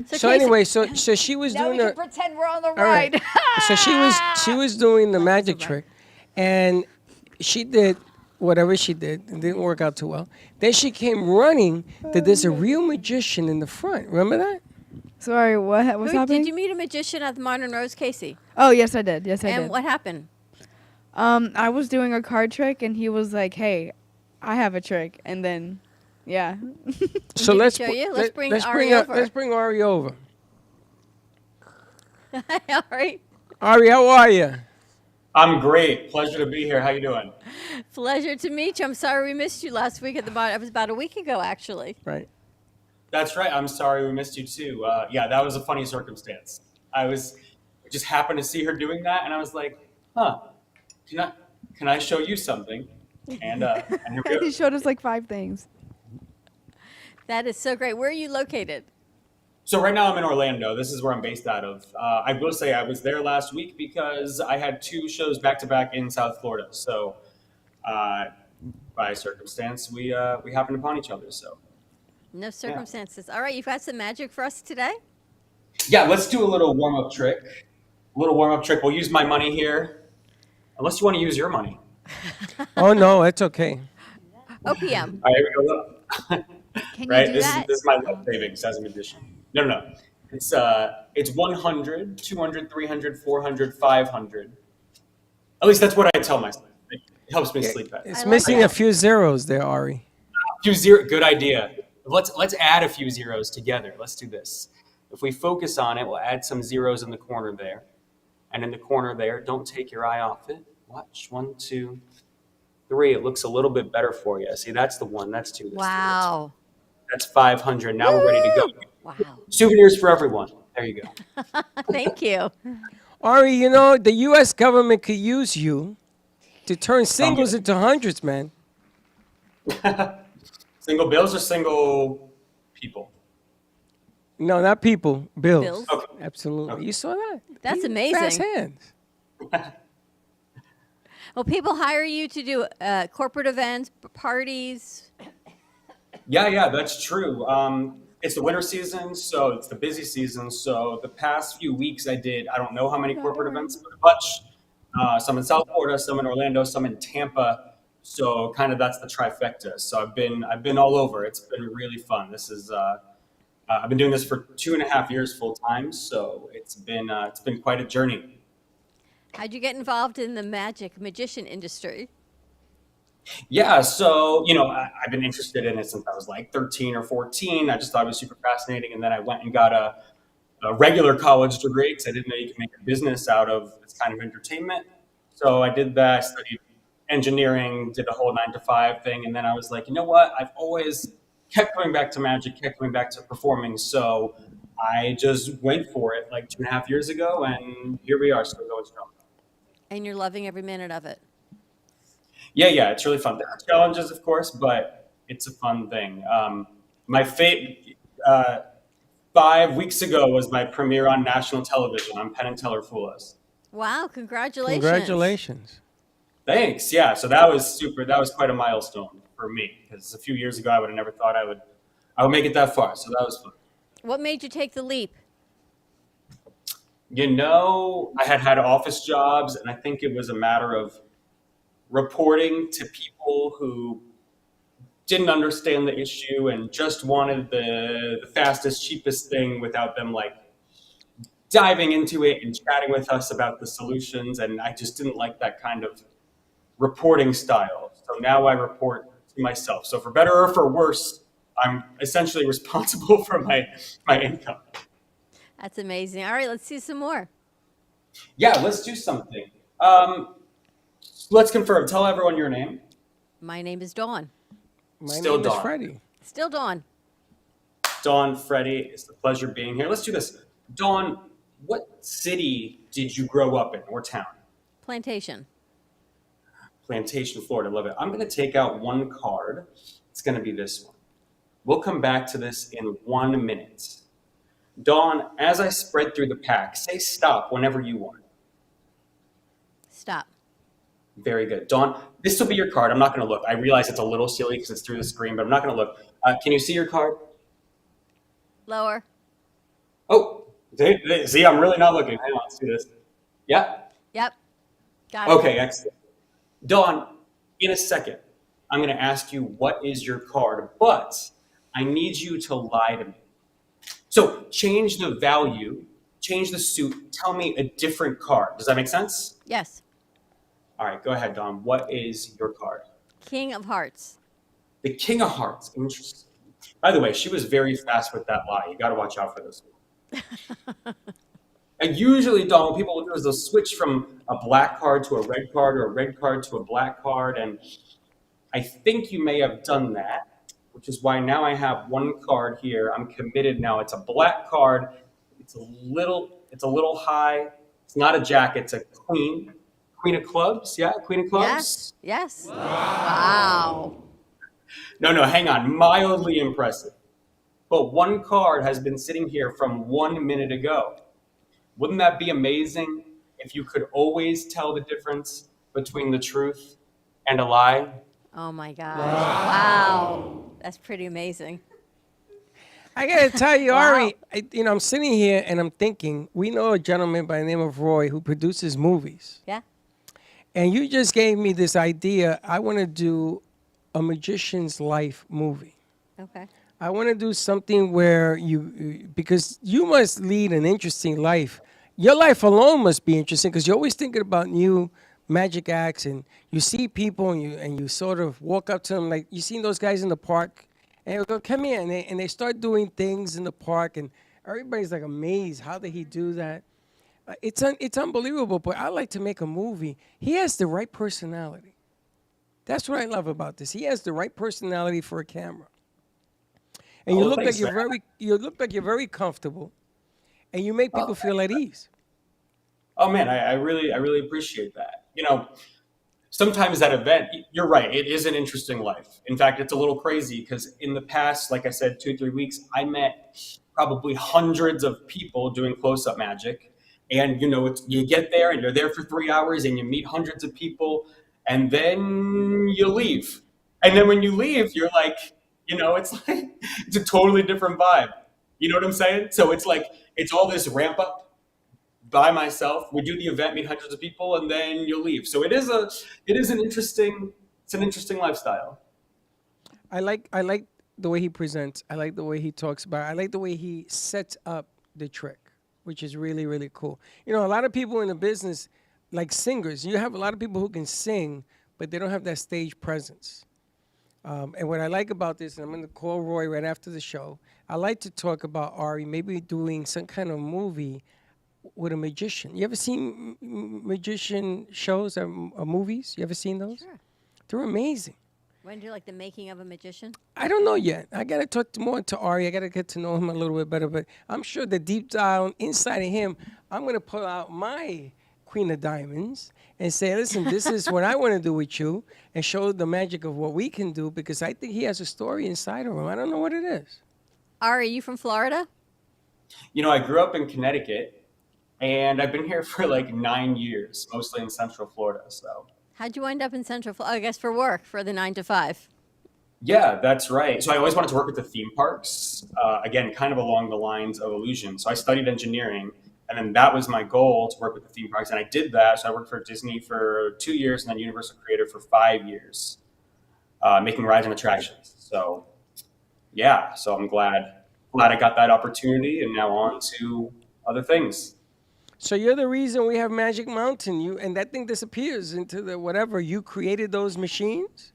S3: So anyway, so she was
S9: Now
S3: doing
S9: we
S3: the.
S9: can pretend we're on the
S3: All right.
S9: ride.
S3: So she was doing the magic trick, and she did whatever she did. It didn't work out too well. Then she came running that there's a real magician in the front. Remember that?
S17: Sorry, what's happening?
S4: Did you meet a magician at the Modern Rose, Casey?
S17: Oh, yes, I did. Yes, I did.
S4: And what happened?
S17: I was doing a card trick, and he was like, "Hey, I have a trick," and then, yeah.
S3: So
S4: Did he
S3: let's
S4: show you? Let's bring
S3: let's
S4: Ari
S3: bring
S4: over.
S3: let's bring Ari over.
S4: All right.
S3: Ari, how are you?
S18: I'm great. Pleasure to be here. How you doing?
S4: Pleasure to meet you. I'm sorry we missed you last week at the Modern. It was about a week ago, actually.
S3: Right.
S18: That's right. I'm sorry we missed you too. Yeah, that was a funny circumstance. I just happened to see her doing that, and I was like, "Huh? Can I show you something?" And here we
S17: He
S18: go.
S17: showed us like 5 things.
S4: That is so great. Where are you located?
S18: So right now I'm in Orlando. This is where I'm based out of. I will say I was there last week because I had 2 shows back to back in South Florida. So by circumstance, we happened upon each other. So
S4: No circumstances. All right, you've got some magic for us today?
S18: yeah, let's do a little warm up trick. We'll use my money here. Unless you want to use your money.
S3: Oh no, it's okay.
S4: OPM.
S18: All right, here we go.
S9: Can
S18: Right,
S9: you do that?
S18: this is my life savings as a magician. No. It's 100, 200, 300, 400, 500. At least that's what I tell myself. It helps me sleep better.
S3: It's missing a few zeros there, Ari.
S18: Good idea. Let's add a few zeros together. Let's do this. If we focus on it, we'll add some zeros in the corner there. And in the corner there, don't take your eye off it. Watch. 1, 2, 3. It looks a little bit better for you. See, that's the 1. That's 2. That's 3.
S4: Wow.
S18: That's 500. Now we're ready to go.
S4: Wow.
S18: Souvenirs for everyone. There you go.
S4: Thank you.
S3: Ari, you know, the U.S. government could use you to turn singles into hundreds, man.
S18: Single bills or single people?
S3: No, not people. Bills.
S4: Bills?
S18: Okay.
S3: Absolutely.
S18: Okay.
S3: You saw that?
S4: That's
S3: Fast
S4: amazing.
S3: hands.
S4: Well, people hire you to do corporate events, parties.
S18: Yeah, that's true. It's the winter season, so it's the busy season. So the past few weeks I don't know how many corporate events, but a bunch. Some in South Florida, some in Orlando, some in Tampa. So kind of that's the trifecta. So I've been all over. It's been really fun. I've been doing this for 2.5 years full time. So it's been quite a journey.
S4: How'd you get involved in the magician industry?
S18: Yeah, so, I've been interested in it since I was like 13 or 14. I just thought it was super fascinating. And then I went and got a regular college degree because I didn't know you could make a business out of this kind of entertainment. So I did that, I studied engineering, did a whole 9 to 5 thing. And then I was like, you know what? I've always kept coming back to magic, kept coming back to performing. So I just went for it like 2.5 years ago. And here we are, still going strong.
S4: And you're loving every minute of it.
S18: Yeah, it's really fun. There are challenges, of course, but it's a fun thing. My 5 weeks ago was my premiere on national television on Penn and Teller Fool Us.
S4: Wow, congratulations.
S3: Congratulations.
S18: Thanks. Yeah, so that was super. That was quite a milestone for me because a few years ago I would have never thought I would make it that far. So that was fun.
S4: What made you take the leap?
S18: I had office jobs, and I think it was a matter of reporting to people who didn't understand the issue and just wanted the fastest, cheapest thing without them like diving into it and chatting with us about the solutions. And I just didn't like that kind of reporting style. So now I report to myself. So for better or for worse, I'm essentially responsible for my income.
S4: That's amazing. All right, let's see some more.
S18: Yeah, let's do something. Let's confirm. Tell everyone your name.
S4: My name is Dawn.
S3: My
S18: Still
S3: name
S18: Dawn.
S3: is Freddie.
S4: Still Dawn.
S18: Dawn, Freddie, it's a pleasure being here. Let's do this. Dawn, what city did you grow up in or town?
S4: Plantation.
S18: Plantation, Florida. Love it. I'm going to take out one card. It's going to be this one. We'll come back to this in 1 minute. Dawn, as I spread through the pack, say stop whenever you want.
S4: Stop.
S18: Very good. Dawn, this will be your card. I'm not going to look. I realize it's a little silly because it's through the screen, but I'm not going to look. Can you see your card?
S4: Lower.
S18: Oh, see, I'm really not looking. Hang on, let's do this. Yeah?
S4: Yep. Got it.
S18: Okay, excellent. Dawn, in a second, I'm going to ask you what is your card, but I need you to lie to me. So change the value, change the suit, tell me a different card. Does that make sense?
S4: Yes.
S18: All right, go ahead, Dawn. What is your card?
S4: King of Hearts.
S18: The King of Hearts. Interesting. By the way, she was very fast with that lie. You got to watch out for this one. And usually, Dawn, what people will do is they'll switch from a black card to a red card or a red card to a black card. And I think you may have done that, which is why now I have one card here. I'm committed now. It's a black card. It's a little high. It's not a jack. It's a queen. Queen of clubs. Yeah, queen of clubs.
S4: Yes. Wow.
S18: No, hang on. Mildly impressive. But one card has been sitting here from 1 minute ago. Wouldn't that be amazing if you could always tell the difference between the truth and a lie?
S4: Oh my gosh. Wow. That's pretty amazing.
S3: I gotta tell you,
S4: Wow.
S3: Ari, I'm sitting here and I'm thinking, we know a gentleman by the name of Roy who produces movies.
S4: Yeah.
S3: And you just gave me this idea. I want to do a magician's life movie.
S4: Okay.
S3: I want to do something where because you must lead an interesting life. Your life alone must be interesting because you're always thinking about new magic acts, and you see people and you sort of walk up to them like you seen those guys in the park, and you go, come here, and they start doing things in the park, and everybody's like amazed. How did he do that? It's unbelievable. But I like to make a movie. He has the right personality. That's what I love about this. He has the right personality for a camera. And you look
S18: thanks,
S3: like
S18: man.
S3: you look like you're very comfortable, and you make people feel at ease.
S18: Oh man, I really appreciate that. Sometimes that event, you're right, it is an interesting life. In fact, it's a little crazy because in the past, like I said, 2-3 weeks, I met probably hundreds of people doing close-up magic. And you get there and you're there for 3 hours and you meet hundreds of people, and then you leave. And then when you leave, you're like, it's a totally different vibe. You know what I'm saying? So it's like it's all this ramp up by myself. We do the event, meet hundreds of people, and then you leave. So it's an interesting lifestyle.
S3: I like the way he presents. I like the way he talks about it. I like the way he sets up the trick, which is really, really cool. A lot of people in the business, like singers, you have a lot of people who can sing, but they don't have that stage presence. And what I like about this, and I'm going to call Roy right after the show, I like to talk about Ari maybe doing some kind of movie with a magician. You ever seen magician shows or movies? You ever seen those?
S4: Sure.
S3: They're amazing.
S4: When do you like the making of a magician?
S3: I don't know yet. I got to talk more to Ari. I got to get to know him a little bit better. But I'm sure that deep down inside of him, I'm going to pull out my Queen of Diamonds and say, listen, this is what I want to do with you, and show the magic of what we can do, because I think he has a story inside of him. I don't know what it is.
S4: Ari, are you from Florida?
S18: I grew up in Connecticut, and I've been here for like 9 years, mostly in Central Florida. So.
S4: How'd you wind up in Central Florida? I guess for work, for the 9 to 5.
S18: Yeah, that's right. So I always wanted to work with the theme parks, again, kind of along the lines of illusion. So I studied engineering, and then that was my goal, to work with the theme parks. And I did that. So I worked for Disney for 2 years and then Universal Creative for 5 years, making rides and attractions. So yeah, so I'm glad I got that opportunity, and now on to other things.
S3: So you're the reason we have Magic Mountain. And that thing disappears into the whatever. You created those machines?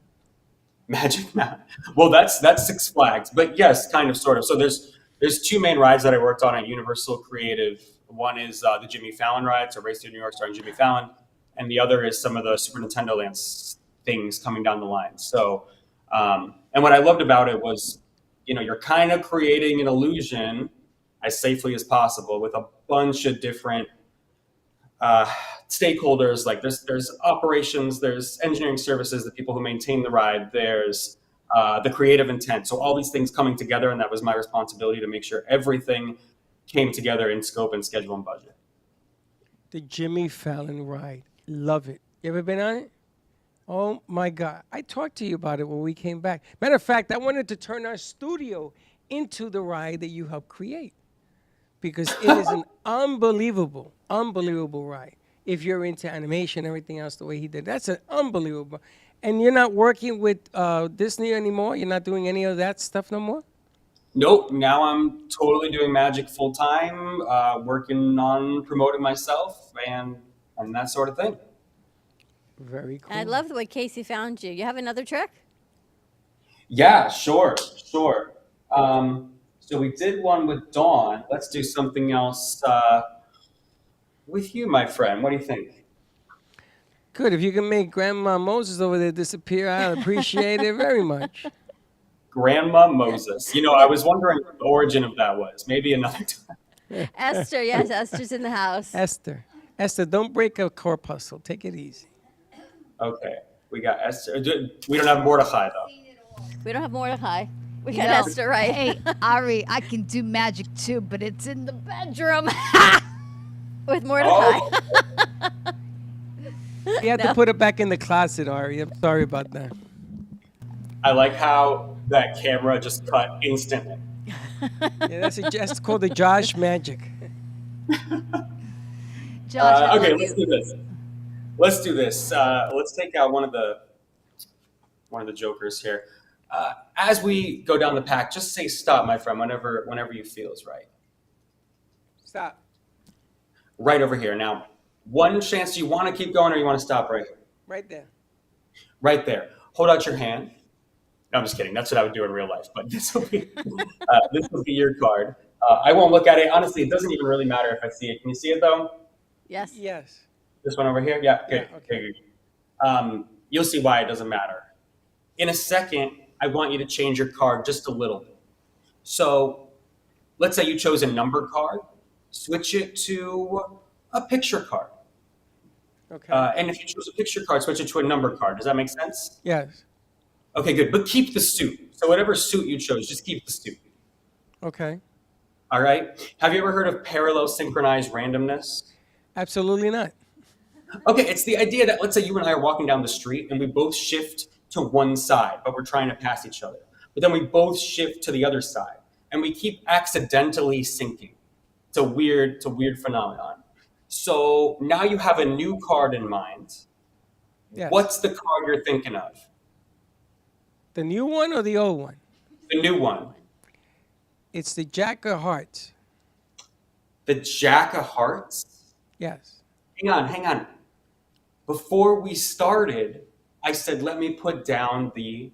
S18: Magic Mountain. Well, that's Six Flags, but yes, kind of, sort of. So there's 2 main rides that I worked on at Universal Creative. One is the Jimmy Fallon ride, so Race to New York starring Jimmy Fallon, and the other is some of the Super Nintendo Land things coming down the line. So, and what I loved about it was, you're kind of creating an illusion as safely as possible with a bunch of different stakeholders. Like there's operations, there's engineering services, the people who maintain the ride, there's the creative intent. So all these things coming together, and that was my responsibility to make sure everything came together in scope and schedule and budget.
S3: The Jimmy Fallon ride. Love it. You ever been on it? Oh my God. I talked to you about it when we came back. Matter of fact, I wanted to turn our studio into the ride that you helped create, because it is an unbelievable ride. If you're into animation, everything else, the way he did, that's an unbelievable. And you're not working with Disney anymore? You're not doing any of that stuff no more?
S18: Nope. Now I'm totally doing magic full time, working on promoting myself and that sort of thing.
S3: Very cool.
S4: I love the way Casey found you. You have another trick?
S18: Yeah, sure. So we did one with Dawn. Let's do something else with you, my friend. What do you think?
S3: Good. If you can make Grandma Moses over there disappear, I'd appreciate it very much.
S18: Grandma Moses. I was wondering what the origin of that was. Maybe another time.
S4: Esther, yes, Esther's in the house.
S3: Esther, don't break a corpuscle. Take it easy.
S18: Okay. We got Esther. We don't have Mordecai, though.
S4: We don't have Mordecai. We got Esther, right?
S9: Hey, Ari, I can do magic too, but it's in the bedroom.
S4: With Mordecai.
S18: Oh.
S3: You have to put it back in the closet, Ari. I'm sorry about that.
S18: I like how that camera just cut instantly.
S3: Yeah, that's called the Josh magic.
S9: Josh,
S18: okay, let's do this. Let's do this. Let's take out one of the jokers here. As we go down the pack, just say stop, my friend, whenever you feel is right.
S3: Stop.
S18: Right over here. Now, one chance you want to keep going or you want to stop right here.
S3: Right there.
S18: Right there. Hold out your hand. No, I'm just kidding. That's what I would do in real life. But this will be your card. I won't look at it. Honestly, it doesn't even really matter if I see it. Can you see it though?
S4: Yes.
S3: Yes.
S18: This one over here? Yeah, good.
S3: Yeah, okay.
S18: Good. You'll see why it doesn't matter. In a second, I want you to change your card just a little bit. So let's say you chose a number card. Switch it to a picture card.
S3: Okay.
S18: And if you chose a picture card, switch it to a number card. Does that make sense?
S3: Yes.
S18: Okay, good. But keep the suit. So whatever suit you chose, just keep the suit.
S3: Okay.
S18: All right. Have you ever heard of parallel synchronized randomness?
S3: Absolutely not.
S18: Okay, it's the idea that let's say you and I are walking down the street and we both shift to one side, but we're trying to pass each other. But then we both shift to the other side and we keep accidentally syncing. It's a weird phenomenon. So now you have a new card in mind.
S3: Yes.
S18: What's the card you're thinking of?
S3: The new one or the old one?
S18: The new one.
S3: It's the Jack of Hearts.
S18: The Jack of Hearts?
S3: Yes.
S18: Hang on. Before we started, I said, let me put down the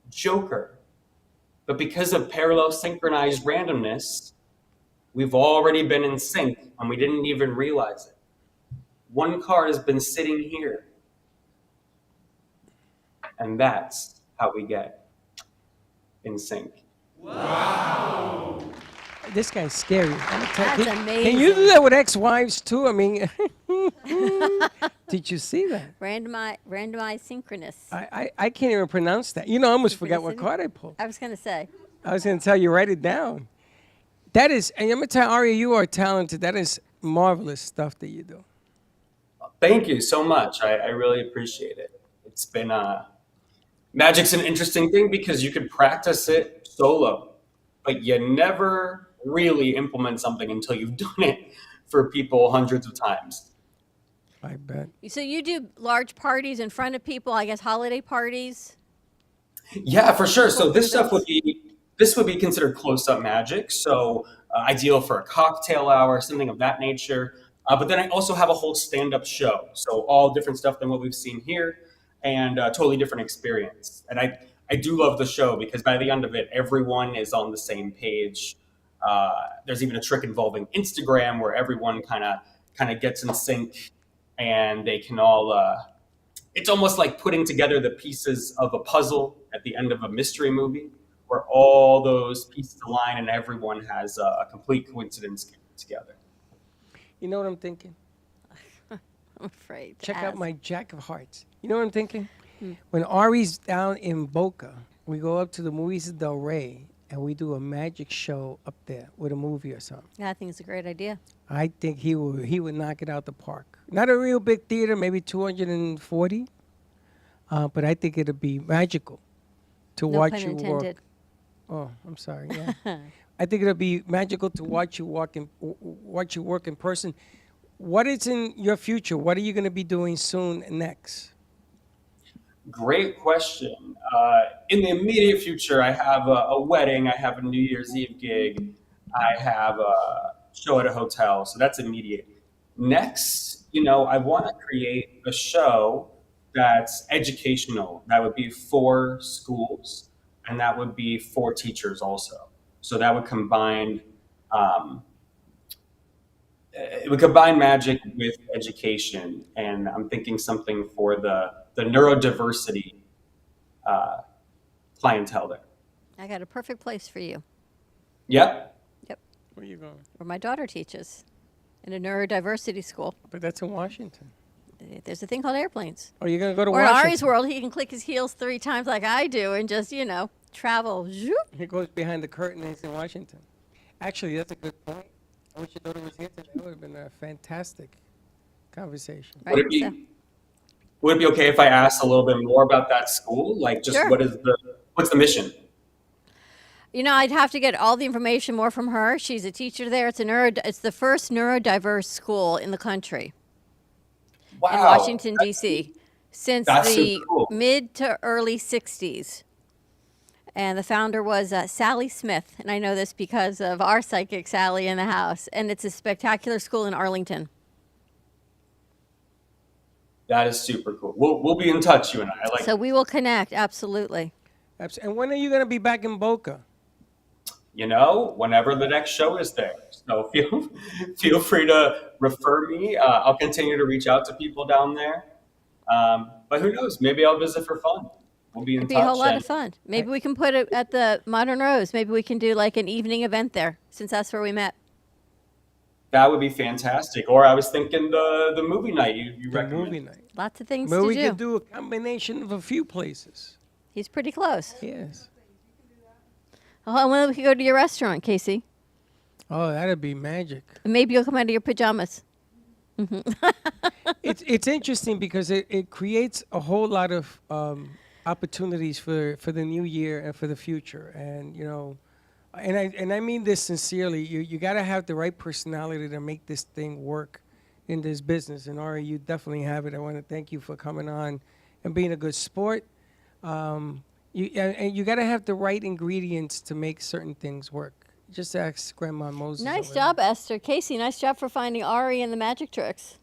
S18: Joker. But because of parallel synchronized randomness, we've already been in sync and we didn't even realize it. One card has been sitting here. And that's how we get in sync.
S3: This guy's scary.
S4: That's
S3: Can
S4: amazing.
S3: you do that with ex-wives too? I mean, did you see that?
S4: Randomized synchronous.
S3: I can't even pronounce that. You know, I almost forgot what card I pulled.
S4: I was going to say.
S3: I was going to tell you, write it down. That is, and I'm going to tell Aria, you are talented. That is marvelous stuff that you do.
S18: Thank you so much. I really appreciate it. It's been, magic's an interesting thing because you can practice it solo, but you never really implement something until you've done it for people hundreds of times.
S3: I bet.
S4: So you do large parties in front of people, I guess holiday parties?
S18: Yeah, for sure. So this would be considered close-up magic. So ideal for a cocktail hour, something of that nature. But then I also have a whole stand-up show. So all different stuff than what we've seen here and a totally different experience. And I do love the show because by the end of it, everyone is on the same page. There's even a trick involving Instagram where everyone kind of gets in sync and they can all, it's almost like putting together the pieces of a puzzle at the end of a mystery movie where all those pieces align and everyone has a complete coincidence together.
S3: You know what I'm thinking?
S4: I'm afraid.
S3: Check out my Jack of Hearts. You know what I'm thinking? When Ari's down in Boca, we go up to the Movies Del Rey and we do a magic show up there with a movie or something.
S4: Yeah, I think it's a great idea.
S3: I think he would knock it out the park. Not a real big theater, maybe 240, but I think it'd be magical to
S4: No
S3: watch
S4: pun
S3: you
S4: intended.
S3: walk. Oh, I'm sorry. Yeah, I think it'd be magical to watch you watch you work in person. What is in your future? What are you going to be doing soon next?
S18: Great question. In the immediate future, I have a wedding. I have a New Year's Eve gig. I have a show at a hotel. So that's immediate. Next, I want to create a show that's educational. That would be for schools and that would be for teachers also. So that would combine, magic with education. And I'm thinking something for the neurodiversity clientele there.
S4: I got a perfect place for you.
S18: Yep.
S4: Yep.
S3: Where are you going?
S4: Where my daughter teaches, in a neurodiversity school.
S3: But that's in Washington.
S4: There's a thing called airplanes.
S3: Oh, you're going to go to
S4: or
S3: Washington?
S4: in Ari's world, he can click his heels 3 times like I do and just, travel. Zoop.
S3: He goes behind the curtain and he's in Washington. Actually, that's a good point. I wish your daughter was here today. It would have been a fantastic conversation.
S4: Right?
S18: Would it be okay if I asked a little bit more about that school? Like, just
S4: Sure.
S18: what's the mission?
S4: I'd have to get all the information more from her. She's a teacher there. It's the first neurodiverse school in the country. in Washington, D.C. since
S18: That's
S4: the
S18: super cool.
S4: mid to early 60s. And the founder was Sally Smith. And I know this because of our psychic Sally in the house. And it's a spectacular school in Arlington.
S18: That is super cool. We'll be in touch, you and I.
S4: So we will connect, absolutely.
S3: And when are you going to be back in Boca?
S18: Whenever the next show is there. So feel free to refer me. I'll continue to reach out to people down there. But who knows? Maybe I'll visit for fun. We'll be in touch.
S4: It'd be a whole lot of fun. Maybe we can put it at the Modern Rose. Maybe we can do like an evening event there, since that's where we met.
S18: That would be fantastic. Or I was thinking the movie night you recommend.
S3: Movie night.
S4: Lots of things
S3: But
S4: to
S3: we
S4: do.
S3: could do a combination of a few places.
S4: He's pretty close.
S3: Yes.
S4: Oh, and then we could go to your restaurant, Casey.
S3: Oh, that'd be magic.
S4: And maybe you'll come out of your pajamas.
S3: It's interesting because it creates a whole lot of opportunities for the new year and for the future. And and I mean this sincerely. You got to have the right personality to make this thing work in this business. And Ari, you definitely have it. I want to thank you for coming on and being a good sport. You got to have the right ingredients to make certain things work. Just ask Grandma Moses.
S4: Nice job, Esther. Casey, nice job for finding Ari and the magic tricks.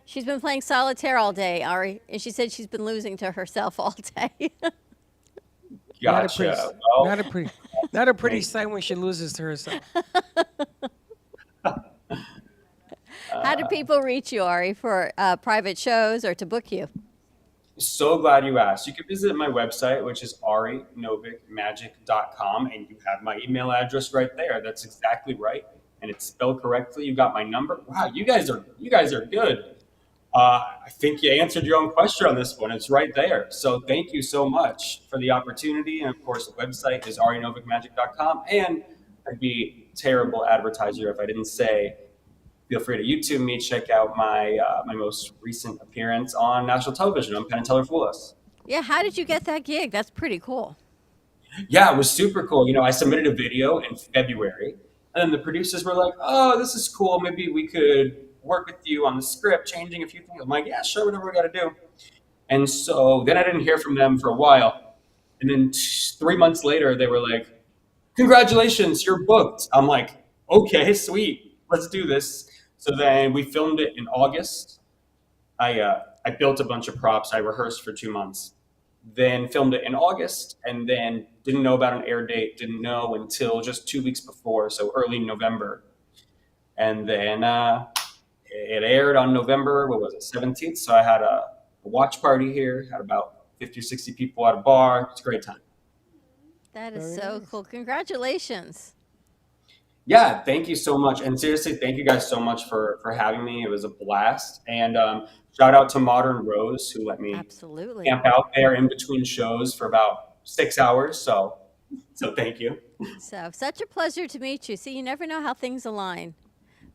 S4: She's been playing solitaire all day, Ari, and she said she's been losing to herself all day.
S18: Gotcha.
S3: Not a pretty sight when she loses to herself.
S4: How do people reach you, Ari, for private shows or to book you?
S18: So glad you asked. You can visit my website, which is arinovicmagic.com, and you have my email address right there. That's exactly right, and it's spelled correctly. You got my number. Wow, you guys are good. I think you answered your own question on this one. It's right there. So thank you so much for the opportunity. And of course, the website is arinovicmagic.com. And I'd be a terrible advertiser if I didn't say, feel free to YouTube me. Check out my most recent appearance on national television on Penn and Teller Fool Us.
S4: Yeah, how did you get that gig? That's pretty cool.
S18: Yeah, it was super cool. I submitted a video in February, and then the producers were like, "Oh, this is cool. Maybe we could work with you on the script, changing a few things." I'm like, "Yeah, sure, whatever we got to do." And so then I didn't hear from them for a while, and then 3 months later, they were like, "Congratulations, you're booked." I'm like, "Okay, sweet, let's do this." So then we filmed it in August. I built a bunch of props. I rehearsed for 2 months, then filmed it in August, and then didn't know about an air date. Didn't know until just 2 weeks before, so early November. And then it aired on November, 17th? So I had a watch party here, had about 50 or 60 people at a bar. It's a great time.
S4: That is so cool. Congratulations.
S18: Yeah, thank you so much. And seriously, thank you guys so much for having me. It was a blast. And shout out to Modern Rose, who let me camp out there in between shows for about 6 hours. So thank you.
S4: So such a pleasure to meet you. See, you never know how things align.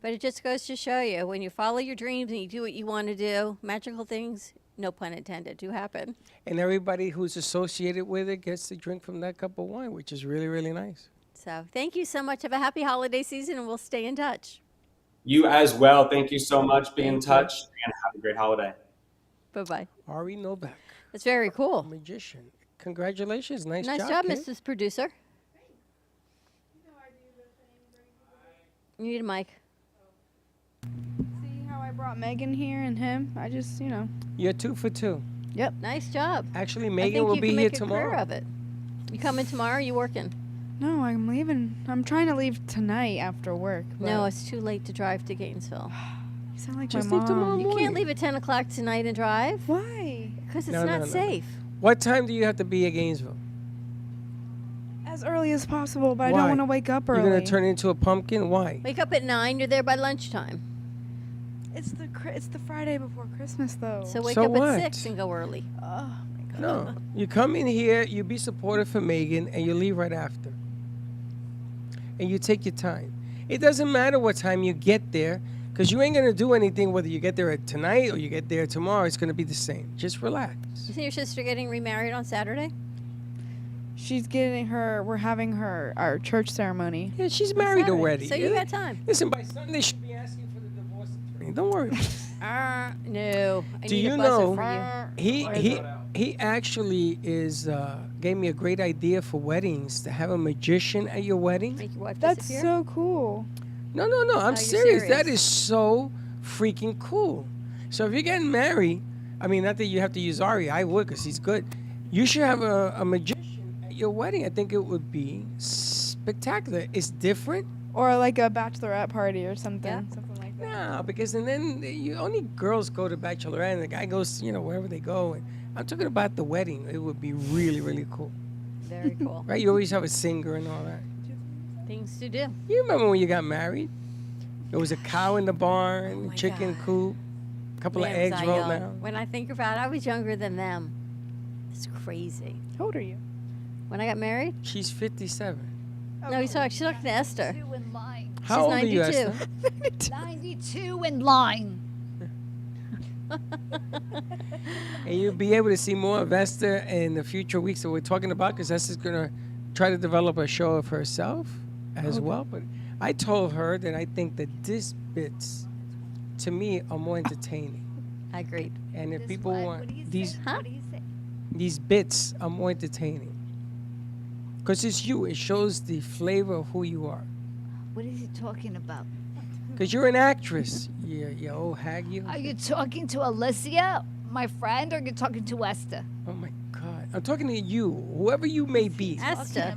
S4: But it just goes to show you, when you follow your dreams and you do what you want to do, magical things, no pun intended, do happen.
S3: And everybody who's associated with it gets to drink from that cup of wine, which is really, really nice.
S4: So thank you so much. Have a happy holiday season, and we'll stay in touch.
S18: You as well. Thank you so much. Be in touch, and have a great holiday.
S4: Bye-bye.
S3: Ari Novak.
S4: That's very cool.
S3: Magician. Congratulations. Nice
S4: job.
S3: Nice
S4: job,
S3: kid.
S4: Mrs. Producer. You need a mic.
S17: See how I brought Megan here and him? I just,
S3: You're 2 for 2.
S17: Yep.
S4: Nice job.
S3: Actually,
S4: I
S3: Megan
S4: think
S3: will
S4: you
S3: be
S4: can
S3: here
S4: make a
S3: tomorrow.
S4: career of it. You coming tomorrow? Or you working?
S17: No, I'm leaving. I'm trying to leave tonight after work.
S4: No, it's too late to drive to Gainesville.
S17: You sound like
S3: Just
S17: my
S3: leave tomorrow
S17: mom.
S4: You can't leave at 10 o'clock tonight and drive.
S17: Why?
S4: Because it's
S3: No,
S4: not
S3: no.
S4: safe.
S3: What time do you have to be at Gainesville?
S17: As early as possible, but I
S3: Why?
S17: don't want to wake up early.
S3: You're going to turn into a pumpkin? Why?
S4: Wake up at 9. You're there by lunchtime.
S17: It's the Friday before Christmas, though.
S4: So wake
S3: So
S4: up
S3: what?
S4: at 6 and go early.
S17: Oh, my God.
S3: No. You come in here, you be supportive for Megan, and you leave right after. And you take your time. It doesn't matter what time you get there, because you ain't going to do anything whether you get there at tonight or you get there tomorrow. It's going to be the same. Just relax.
S4: You see your sister getting remarried on Saturday?
S17: We're having our church ceremony.
S3: Yeah, she's married
S4: Saturday.
S3: already.
S4: So you got time.
S3: Listen, by Sunday she'll be asking for the divorce attorney. Don't worry.
S4: No.
S3: Do you know he actually is gave me a great idea for weddings to have a magician at your wedding.
S4: Make your wife
S17: That's
S4: disappear?
S17: so cool.
S3: No, I'm serious. That is so freaking cool. So if you're getting married, I mean, not that you have to use Ari. I would, because he's good. You should have a magician at your wedding. I think it would be spectacular. It's different.
S17: Or like a bachelorette party or something.
S4: Yeah.
S17: Something like that.
S3: No, because and then only girls go to bachelorette, and the guy goes, wherever they go. And I'm talking about the wedding. It would be really, really cool.
S4: Very cool.
S3: Right? You always have a singer and all that.
S4: Things to do.
S3: You remember when you got married? There was a cow in the barn, chicken coop, a couple of
S4: Man, was
S3: eggs
S4: I
S3: rolled
S4: young.
S3: down.
S4: When I think about it, I was younger than them. It's crazy.
S17: How old are you?
S4: When I got married?
S3: She's 57.
S4: No, she's talking to Esther.
S3: How
S4: She's
S3: old are you,
S4: 92.
S3: Esther?
S9: 92 in line.
S3: And you'll be able to see more of Esther in the future weeks that we're talking about, because Esther's going to try to develop a show of herself as well. But I told her that I think that these bits, to me, are more entertaining.
S4: I agreed.
S3: And if people want these,
S9: What do you say?
S3: these bits are more entertaining. Because it's you. It shows the flavor of who you are.
S9: What is he talking about?
S3: Because you're an actress. You old hag, you.
S9: Are you talking to Alicia, my friend, or are you talking to Esther?
S3: Oh, my God. I'm talking to you, whoever you may be.
S4: Esther.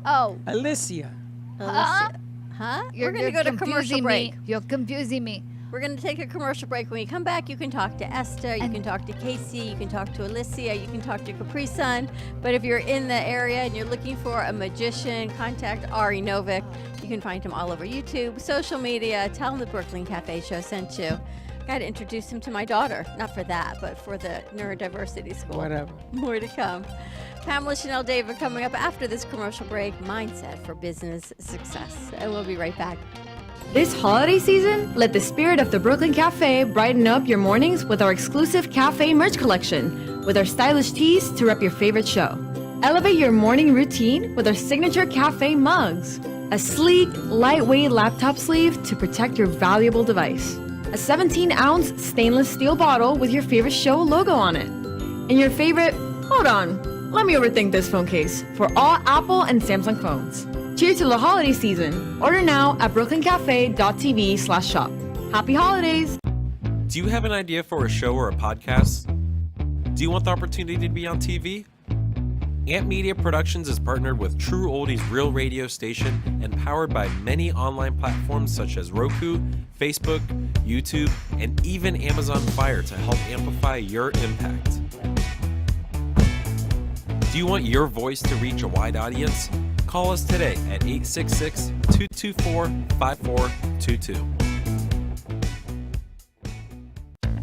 S9: Oh.
S3: Alicia.
S9: Huh?
S4: Huh?
S9: You're
S4: We're going to go to commercial
S9: confusing
S4: break.
S9: me. You're confusing me.
S4: We're going to take a commercial break. When you come back, you can talk to Esther, you can talk to Casey, you can talk to Alicia, you can talk to Capri Sun. But if you're in the area and you're looking for a magician, contact Ari Novick. You can find him all over YouTube, social media. Tell him the Brooklyn Cafe Show sent you. Got to introduce him to my daughter. Not for that, but for the neurodiversity school.
S3: Whatever.
S4: More to come. Pamela Chanel David coming up after this commercial break. Mindset for business success. And we'll be right back.
S5: This holiday season, let the spirit of the Brooklyn Cafe brighten up your mornings with our exclusive cafe merch collection, with our stylish tees to rep your favorite show. Elevate your morning routine with our signature cafe mugs, a sleek, lightweight laptop sleeve to protect your valuable device, a 17-ounce stainless steel bottle with your favorite show logo on it, and your favorite, hold on, let me overthink this phone case, for all Apple and Samsung phones. Cheers to the holiday season. Order now at brooklyncafe.tv/shop. Happy holidays!
S6: Do you have an idea for a show or a podcast? Do you want the opportunity to be on TV? Amp Media Productions is partnered with True Oldies Real Radio Station and powered by many online platforms such as Roku, Facebook, YouTube, and even Amazon Fire to help amplify your impact. Do you want your voice to reach a wide audience? Call us today at 866-224-5422.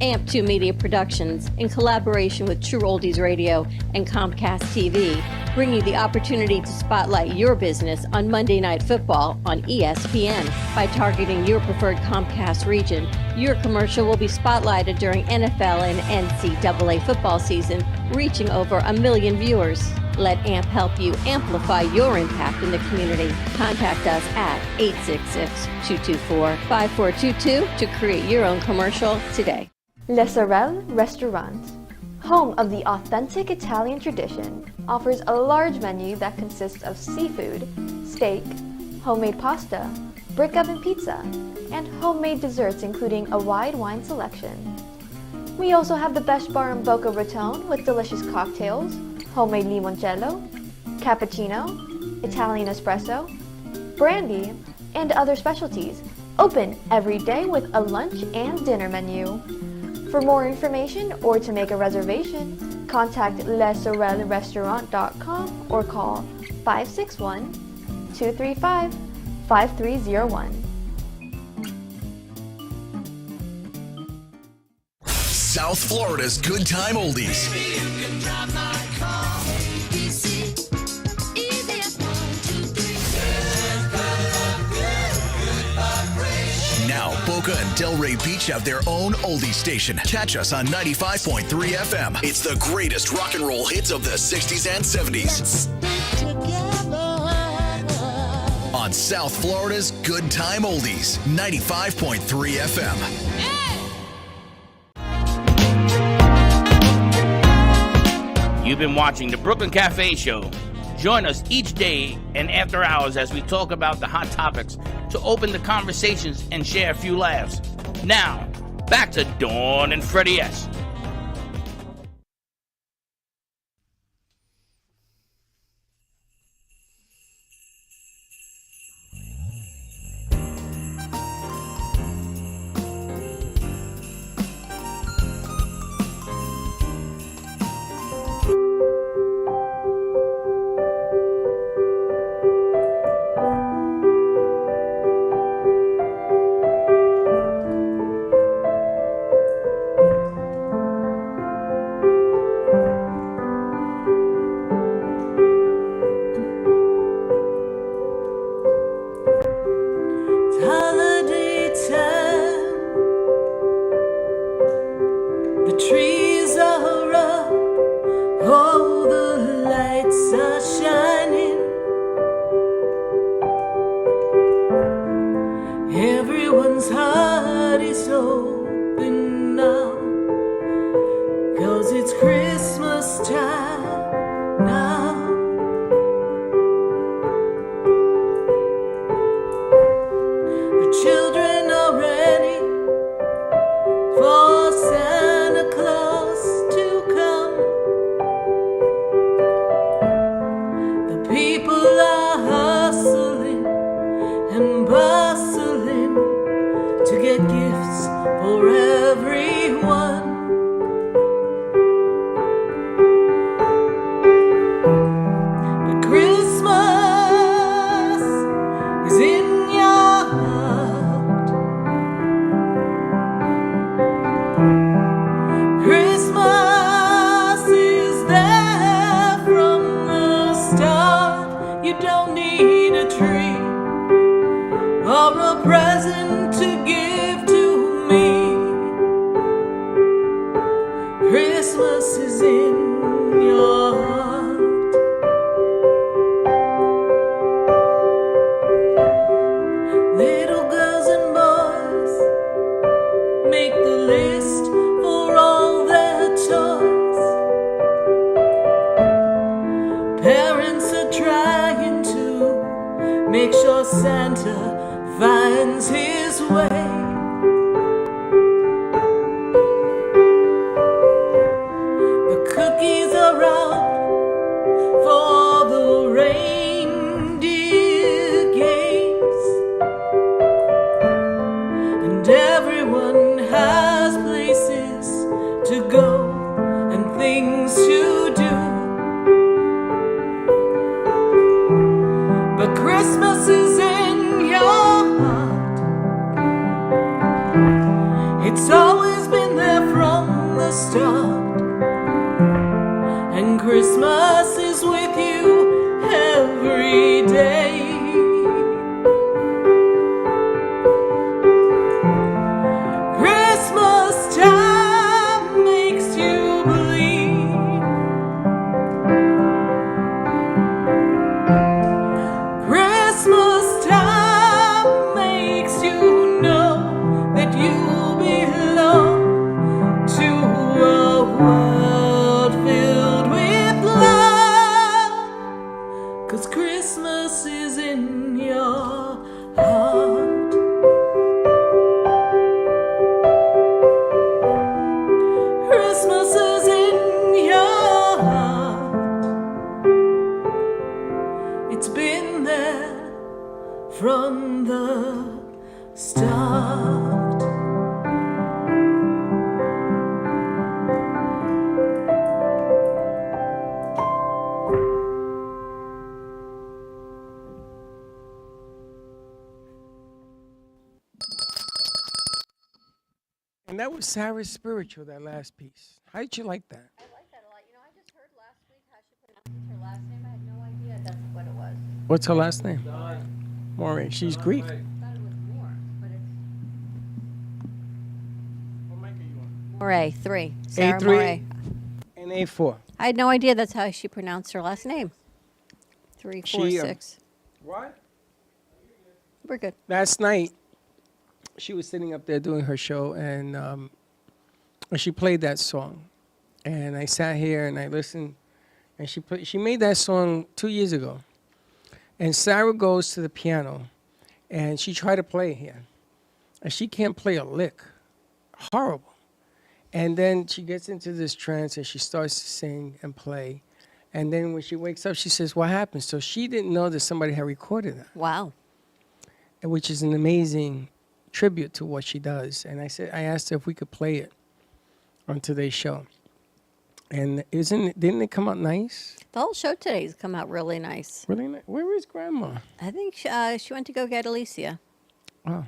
S4: AMP2 Media Productions, in collaboration with True Oldies Radio and Comcast TV, bring you the opportunity to spotlight your business on Monday Night Football on ESPN. By targeting your preferred Comcast region, your commercial will be spotlighted during NFL and NCAA football season, reaching over 1 million viewers. Let AMP help you amplify your impact in the community. Contact us at 866-224-5422 to create your own commercial today.
S7: Le Sorel Restaurant, home of the authentic Italian tradition, offers a large menu that consists of seafood, steak, homemade pasta, brick oven pizza, and homemade desserts including a wide wine selection. We also have the best bar in Boca Raton with delicious cocktails, homemade limoncello, cappuccino, Italian espresso, brandy, and other specialties. Open every day with a lunch and dinner menu. For more information or to make a reservation, contact lesorelrestaurant.com or call 561-235-5301.
S8: South Florida's Good Time Oldies. Now, Boca and Delray Beach have their own oldie station. Catch us on 95.3 FM. It's the greatest rock and roll hits of the 60s and 70s. On South Florida's Good Time Oldies, 95.3 FM.
S2: You've been watching the Brooklyn Cafe Show. Join us each day and after hours as we talk about the hot topics to open the conversations and share a few laughs. Now, back to Dawn and Freddie S.
S19: Holiday time, the trees are up, all the lights are shining. Everyone's heart is open now, 'cause it's Christmas time now. Children are ready for Santa Claus to come. The people are hustling and bustling to get gifts for everyone. But Christmas is in your heart. Christmas is there from the start. You don't need a tree or a present to give to me. Christmas is in your heart. Little girls and boys, make the list for all their toys. Parents are trying to make sure Santa finds his way. The cookies are out for the reindeer games, and everyone has places to go and things to do. But Christmas is in your heart. It's always been there from the start. And Christmas is with you every day. Christmas time makes you believe. Christmas time makes you know that you belong to a world filled with love. 'Cause Christmas is in your heart. Christmas is in your heart. It's been there from the start.
S3: And that was Sarah's Spiritual, that last piece. How did you like that?
S4: I like that a lot. You know, I just heard last week how she pronounced her last name. I had no idea that's what it was.
S3: What's her last name? Maureen. She's Greek.
S4: I thought it was more, but it's Moray, 3. Sarah
S3: A3
S4: Moray.
S3: and A4.
S4: I had no idea that's how she pronounced her last name. 3, 4,
S3: She,
S4: 6.
S3: What?
S4: We're good.
S3: Last night, she was sitting up there doing her show, and she played that song. And I sat here and I listened and she made that song 2 years ago. And Sarah goes to the piano, and she tried to play here, and she can't play a lick. Horrible. And then she gets into this trance, and she starts to sing and play. And then when she wakes up, she says, "What happened?" So she didn't know that somebody had recorded that.
S4: Wow.
S3: Which is an amazing tribute to what she does. And I asked her if we could play it on today's show. And didn't it come out nice?
S4: The whole show today's come out really nice.
S3: Really nice. Where is Grandma?
S4: I think she went to go get Alicia.
S3: Oh.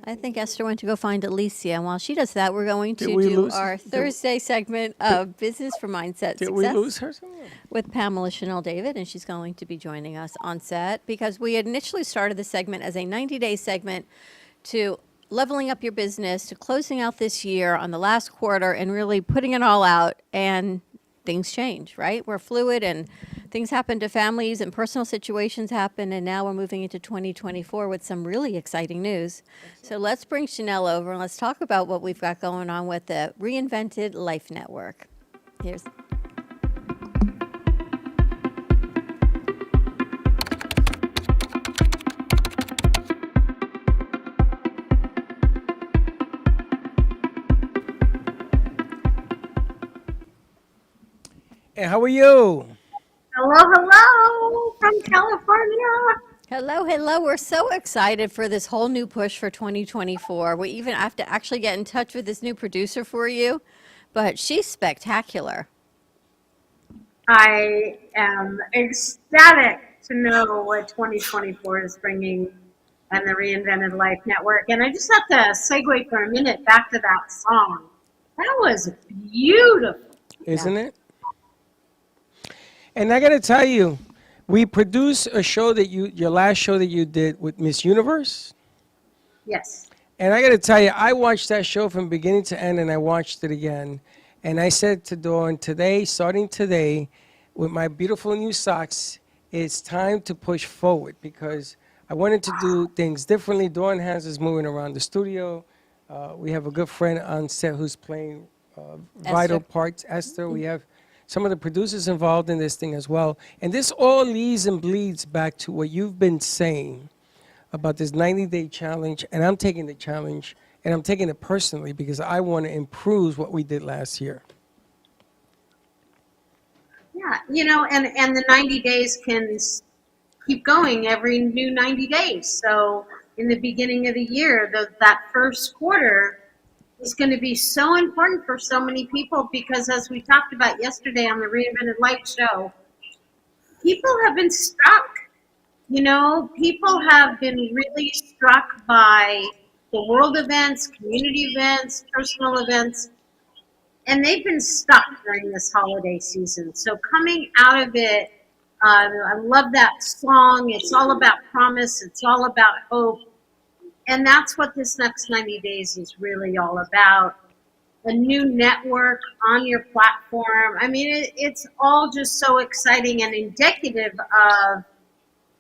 S4: I think Esther went to go find Alicia. And while she does that, we're going to
S3: we
S4: do
S3: lose-
S4: our
S3: did-
S4: Thursday segment of Business for Mindset
S3: Did
S4: Success.
S3: we lose her somewhere?
S4: With Pamela Chanel David, and she's going to be joining us on set because we initially started the segment as a 90-day segment to leveling up your business, to closing out this year on the last quarter and really putting it all out, and things change, right? We're fluid and things happen to families and personal situations happen, and now we're moving into 2024 with some really exciting news. So let's bring Chanel over and let's talk about what we've got going on with the Reinvented Life Network. Here's
S3: Hey, how are you?
S20: Hello from California.
S4: Hello. We're so excited for this whole new push for 2024. We even have to actually get in touch with this new producer for you, but she's spectacular.
S20: I am ecstatic to know what 2024 is bringing and the Reinvented Life Network. And I just have to segue for a minute back to that song. That was beautiful.
S3: Isn't it? And I got to tell you, we produced a show that your last show that you did with Miss Universe.
S20: Yes.
S3: And I got to tell you, I watched that show from beginning to end, and I watched it again. And I said to Dawn, starting today, with my beautiful new socks, it's time to push forward because I wanted to do things differently. Dawn has us moving around the studio. We have a good friend on set who's playing vital parts, Esther. We have some of the producers involved in this thing as well. And this all leads and bleeds back to what you've been saying about this 90-day challenge. And I'm taking the challenge, and I'm taking it personally because I want to improve what we did last year.
S20: Yeah, and the 90 days can keep going every new 90 days. So in the beginning of the year, that first quarter is going to be so important for so many people because as we talked about yesterday on the Reinvented Life show, people have been struck. People have been really struck by the world events, community events, personal events, and they've been stuck during this holiday season. So coming out of it, I love that song. It's all about promise. It's all about hope. And that's what this next 90 days is really all about. A new network on your platform. I mean, it's all just so exciting and indicative of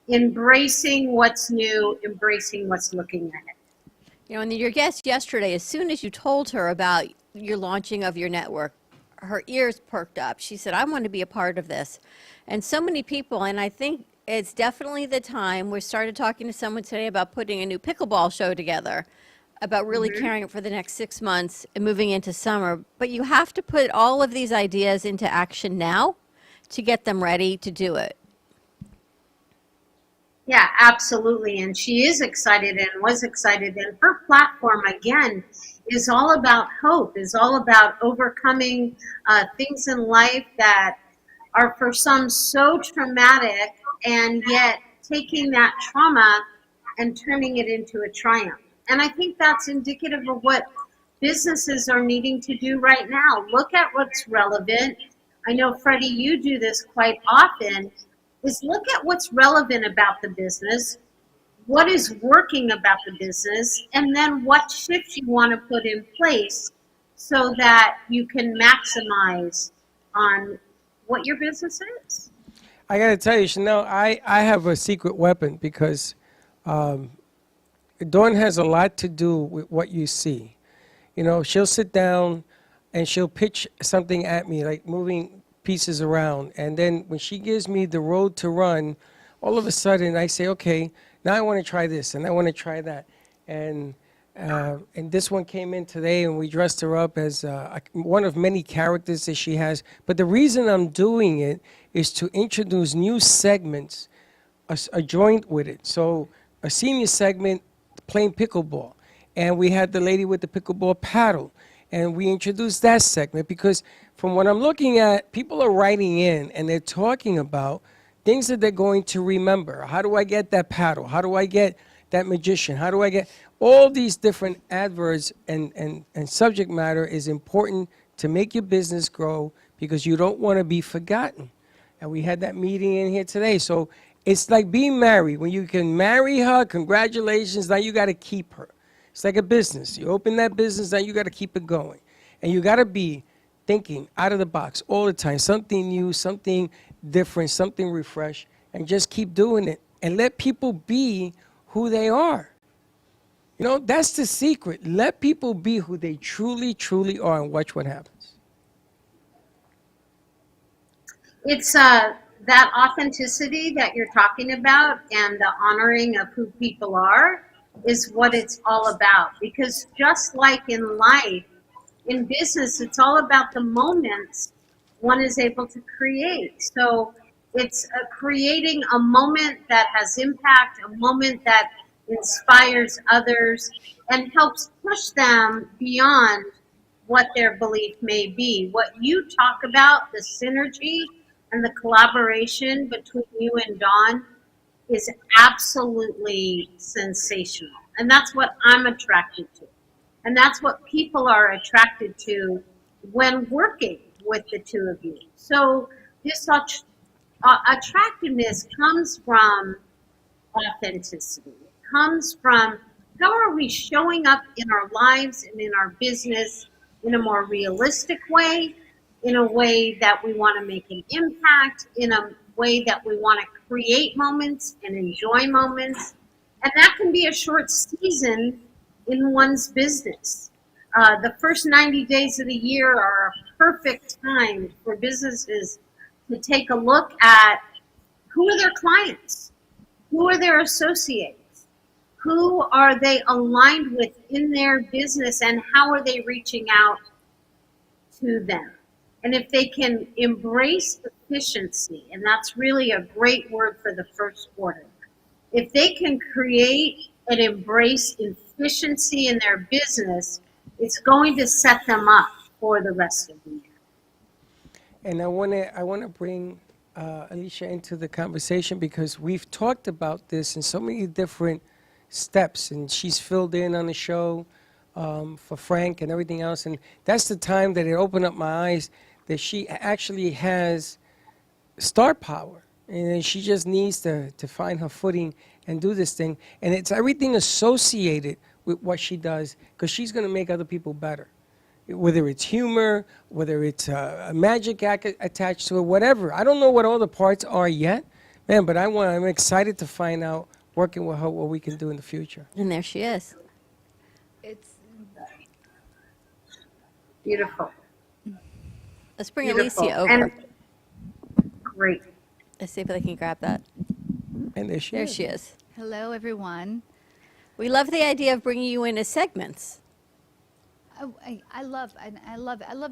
S20: embracing what's new, embracing what's looking ahead.
S4: And your guest yesterday, as soon as you told her about your launching of your network, her ears perked up. She said, I want to be a part of this. And so many people, and I think it's definitely the time. We started talking to someone today about putting a new pickleball show together, about really carrying it for the next 6 months and moving into summer. But you have to put all of these ideas into action now to get them ready to do it.
S20: Yeah, absolutely. And she is excited and was excited. And her platform, again, is all about hope, is all about overcoming things in life that are for some so traumatic, and yet taking that trauma and turning it into a triumph. And I think that's indicative of what businesses are needing to do right now. Look at what's relevant. I know, Freddie, you do this quite often, is look at what's relevant about the business, what is working about the business, and then what shifts you want to put in place so that you can maximize on what your business is.
S3: I got to tell you, Chanel, I have a secret weapon because Dawn has a lot to do with what you see. She'll sit down and she'll pitch something at me, like moving pieces around. And then when she gives me the road to run, all of a sudden I say, okay, now I want to try this and I want to try that. And this one came in today, and we dressed her up as one of many characters that she has. But the reason I'm doing it is to introduce new segments, a joint with it. So a senior segment playing pickleball. And we had the lady with the pickleball paddle. And we introduced that segment because from what I'm looking at, people are writing in and they're talking about things that they're going to remember. How do I get that paddle? How do I get that magician? How do I get all these different adverbs and subject matter is important to make your business grow because you don't want to be forgotten. And we had that meeting in here today. So it's like being married. When you can marry her, congratulations, now you got to keep her. It's like a business. You open that business, now you got to keep it going. And you got to be thinking out of the box all the time, something new, something different, something refreshed, and just keep doing it. And let people be who they are. You know, that's the secret. Let people be who they truly, truly are and watch what happens.
S20: It's that authenticity that you're talking about and the honoring of who people are is what it's all about. Because just like in life, in business, it's all about the moments one is able to create. So it's creating a moment that has impact, a moment that inspires others and helps push them beyond what their belief may be. What you talk about, the synergy and the collaboration between you and Dawn, is absolutely sensational. And that's what I'm attracted to. And that's what people are attracted to when working with the two of you. So this attractiveness comes from authenticity. It comes from how are we showing up in our lives and in our business in a more realistic way, in a way that we want to make an impact, in a way that we want to create moments and enjoy moments. And that can be a short season in one's business. The first 90 days of the year are a perfect time for businesses to take a look at who are their clients, who are their associates, who are they aligned with in their business, and how are they reaching out to them. And if they can embrace efficiency, and that's really a great word for the first quarter, if they can create and embrace efficiency in their business, it's going to set them up for the rest of the year.
S3: And I want to bring Alicia into the conversation because we've talked about this in so many different steps, and she's filled in on the show for Frank and everything else. And that's the time that it opened up my eyes that she actually has star power. And she just needs to find her footing and do this thing. And it's everything associated with what she does because she's going to make other people better. Whether it's humor, whether it's a magic act attached to it, whatever. I don't know what all the parts are yet, man, but I'm excited to find out, working with her, what we can do in the future.
S4: And there she is.
S9: It's
S20: beautiful.
S4: Let's bring
S20: Beautiful.
S4: Alicia over.
S20: And great.
S4: Let's see if I can grab that.
S3: And there
S4: she is.
S9: Hello, everyone.
S4: We love the idea of bringing you in as segments.
S9: I love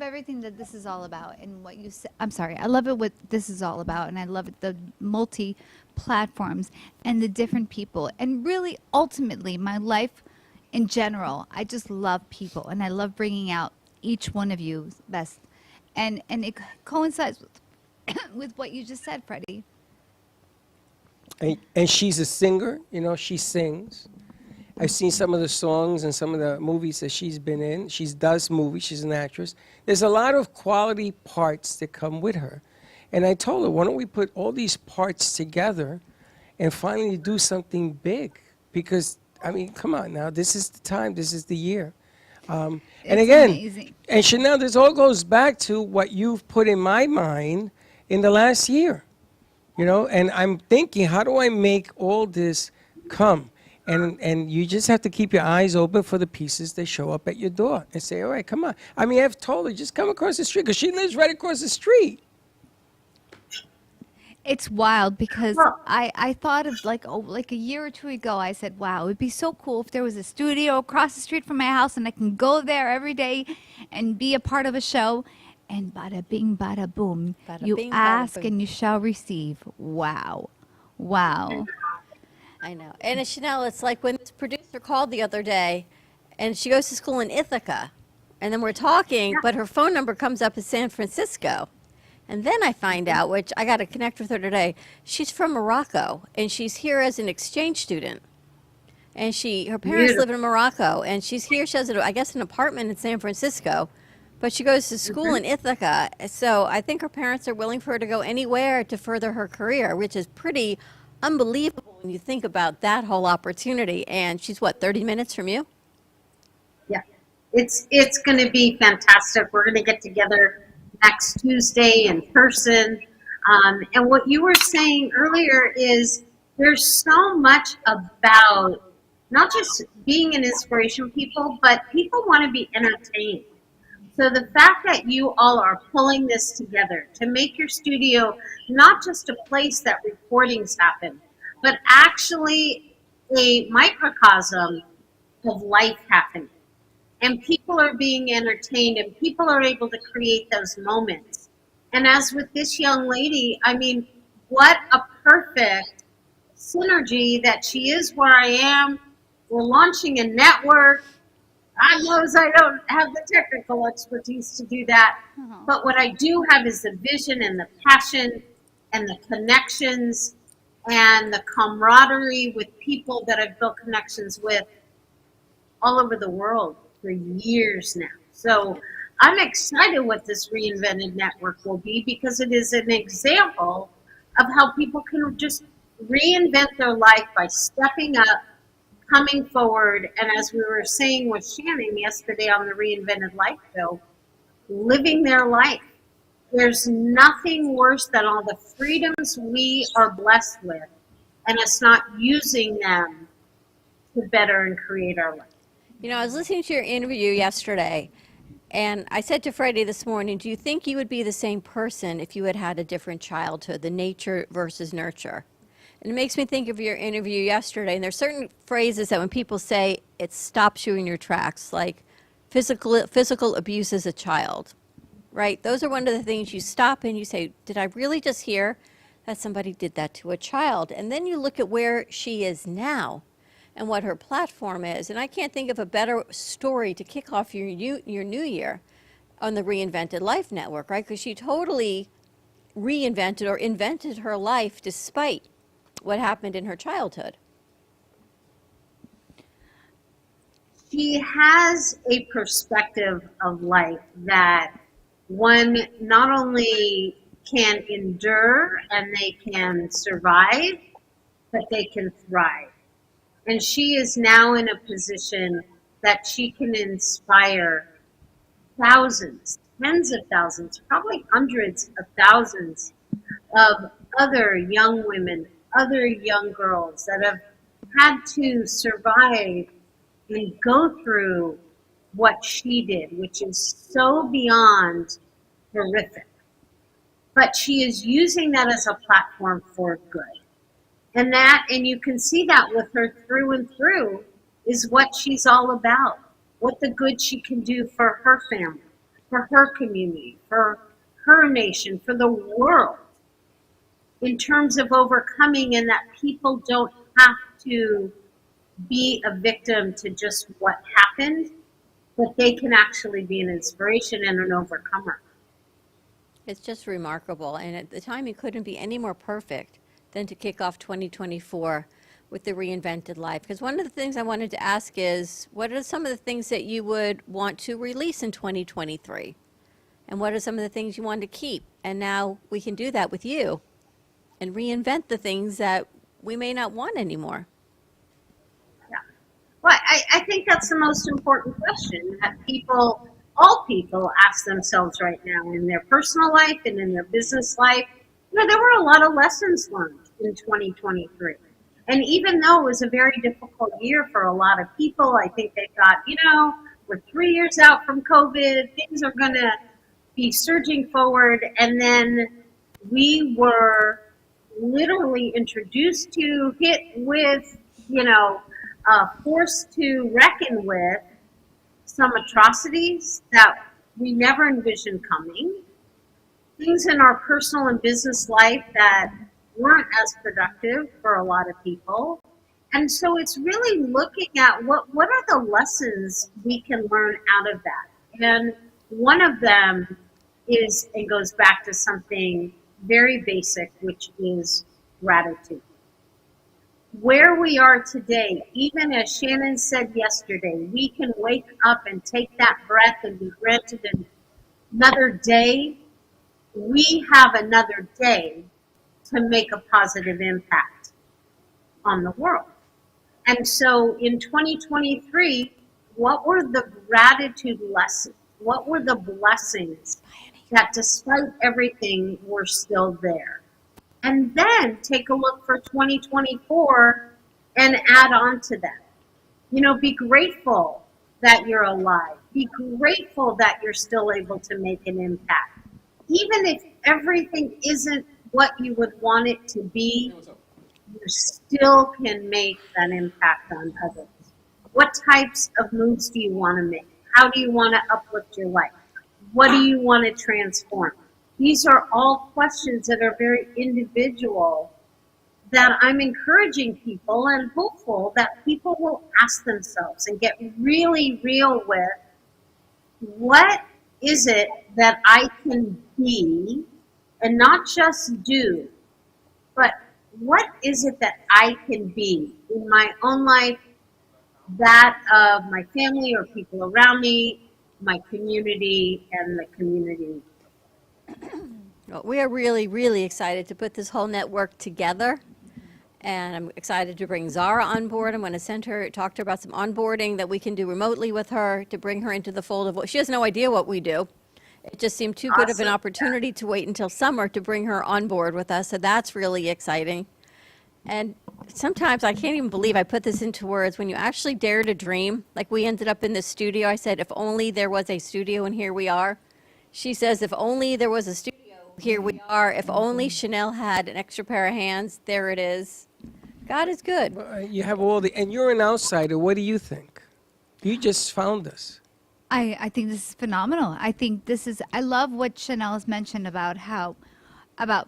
S9: everything that this is all about and what you said. I'm sorry. I love it what this is all about, and I love it, the multi platforms and the different people, and really ultimately my life in general. I just love people, and I love bringing out each one of you best, and it coincides with what you just said, Freddie.
S3: And she's a singer, you know, she sings. I've seen some of the songs and some of the movies that she's been in. She does movies, she's an actress. There's a lot of quality parts that come with her. And I told her, why don't we put all these parts together and finally do something big? Because, I mean, come on now, this is the time, this is the year. And again,
S9: amazing.
S3: and Chanel, this all goes back to what you've put in my mind in the last year. You know, and I'm thinking, how do I make all this come? And you just have to keep your eyes open for the pieces that show up at your door and say, all right, come on. I mean, I've told her, just come across the street because she lives right across the street.
S9: It's wild because
S20: Well-
S9: I thought of like a year or two ago. I said, "Wow, it would be so cool if there was a studio across the street from my house and I can go there every day and be a part of a show." And bada bing, bada boom.
S4: Bada
S9: You
S4: bing, bada
S9: ask
S4: boom.
S9: and you shall receive. Wow, wow.
S4: I know. And Chanel, it's like when this producer called the other day, and she goes to school in Ithaca, and then we're talking, but her phone number comes up as San Francisco. And then I find out, which I got to connect with her today, she's from Morocco, and she's here as an exchange student. And her parents live in Morocco, and she's here. She has, I guess, an apartment in San Francisco, but she goes to school in Ithaca. So I think her parents are willing for her to go anywhere to further her career, which is pretty unbelievable when you think about that whole opportunity. And she's what, 30 minutes from you?
S20: Yeah, it's going to be fantastic. We're going to get together next Tuesday in person. And what you were saying earlier is there's so much about not just being an inspiration people, but people want to be entertained. So the fact that you all are pulling this together to make your studio not just a place that recordings happen, but actually a microcosm of life happening. And people are being entertained and people are able to create those moments. And as with this young lady, I mean, what a perfect synergy that she is where I am. We're launching a network. God knows I don't have the technical expertise to do that. But what I do have is the vision and the passion and the connections and the camaraderie with people that I've built connections with all over the world for years now. So I'm excited what this reinvented network will be because it is an example of how people can just reinvent their life by stepping up, coming forward, and as we were saying with Shannon yesterday on the Reinvented Life show, living their life. There's nothing worse than all the freedoms we are blessed with and us not using them to better and create our life.
S4: You know, I was listening to your interview yesterday, and I said to Freddie this morning, do you think you would be the same person if you had had a different childhood, the nature versus nurture? And it makes me think of your interview yesterday, and there's certain phrases that when people say, it stops you in your tracks, like physical abuse as a child, right? Those are one of the things you stop and you say, did I really just hear that somebody did that to a child? And then you look at where she is now and what her platform is. And I can't think of a better story to kick off your new year on the Reinvented Life Network, right? Because she totally reinvented or invented her life despite what happened in her childhood.
S20: She has a perspective of life that one not only can endure and they can survive, but they can thrive. And she is now in a position that she can inspire thousands, tens of thousands, probably hundreds of thousands of other young women, other young girls that have had to survive and go through what she did, which is so beyond horrific. But she is using that as a platform for good. And you can see that with her through and through is what she's all about, what the good she can do for her family, for her community, for her nation, for the world, in terms of overcoming, and that people don't have to be a victim to just what happened, but they can actually be an inspiration and an overcomer.
S4: It's just remarkable. And at the time, it couldn't be any more perfect than to kick off 2024 with the Reinvented Life. Because one of the things I wanted to ask is, what are some of the things that you would want to release in 2023? And what are some of the things you want to keep? And now we can do that with you and reinvent the things that we may not want anymore.
S20: Yeah. Well, I think that's the most important question that all people ask themselves right now in their personal life and in their business life. You know, there were a lot of lessons learned in 2023. And even though it was a very difficult year for a lot of people, I think they thought, we're 3 years out from COVID, things are going to be surging forward. And then we were literally introduced to, hit with, forced to reckon with some atrocities that we never envisioned coming, things in our personal and business life that weren't as productive for a lot of people. And so it's really looking at what are the lessons we can learn out of that. And one of them is, and goes back to something very basic, which is gratitude. Where we are today, even as Shannon said yesterday, we can wake up and take that breath and be granted another day. We have another day to make a positive impact on the world. And so in 2023, what were the gratitude lessons? What were the blessings that despite everything were still there? And then take a look for 2024 and add on to that. Be grateful that you're alive. Be grateful that you're still able to make an impact. Even if everything isn't what you would want it to be, you still can make that impact on others. What types of moves do you want to make? How do you want to uplift your life? What do you want to transform? These are all questions that are very individual that I'm encouraging people and hopeful that people will ask themselves and get really real with, what is it that I can be and not just do, but what is it that I can be in my own life, that of my family or people around me, my community, and the community.
S4: Well, we are really, really excited to put this whole network together. And I'm excited to bring Zara on board. I'm going to talk to her about some onboarding that we can do remotely with her to bring her into the fold of what she has no idea what we do. It just seemed too good of an opportunity to wait until summer to bring her on board with us. So that's really exciting. And sometimes I can't even believe I put this into words. When you actually dare to dream, like we ended up in this studio, I said, if only there was a studio, and here we are. She says, if only there was a studio, here we are. If only Chanel had an extra pair of hands, there it is. God is good.
S3: You have and you're an outsider. What do you think? You just found us.
S9: I think this is phenomenal. I think I love what Chanel has mentioned about I'm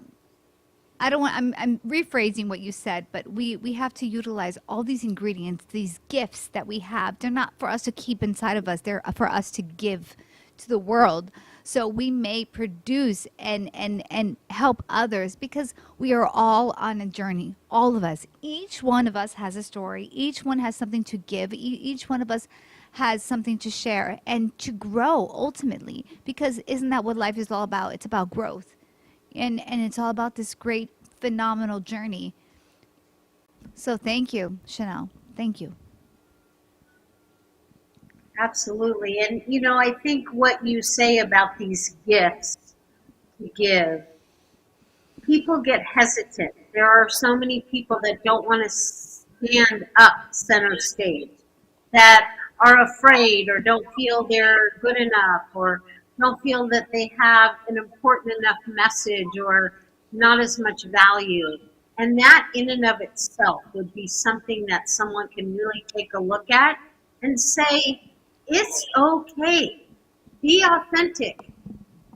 S9: rephrasing what you said, but we have to utilize all these ingredients, these gifts that we have. They're not for us to keep inside of us. They're for us to give to the world. So we may produce and help others because we are all on a journey, all of us. Each one of us has a story. Each one has something to give. Each one of us has something to share and to grow ultimately, because isn't that what life is all about? It's about growth. And it's all about this great, phenomenal journey. So thank you, Chanel. Thank you.
S20: Absolutely. And, I think what you say about these gifts to give, people get hesitant. There are so many people that don't want to stand up center stage, that are afraid or don't feel they're good enough or don't feel that they have an important enough message or not as much value. And that in and of itself would be something that someone can really take a look at and say, it's okay. Be authentic.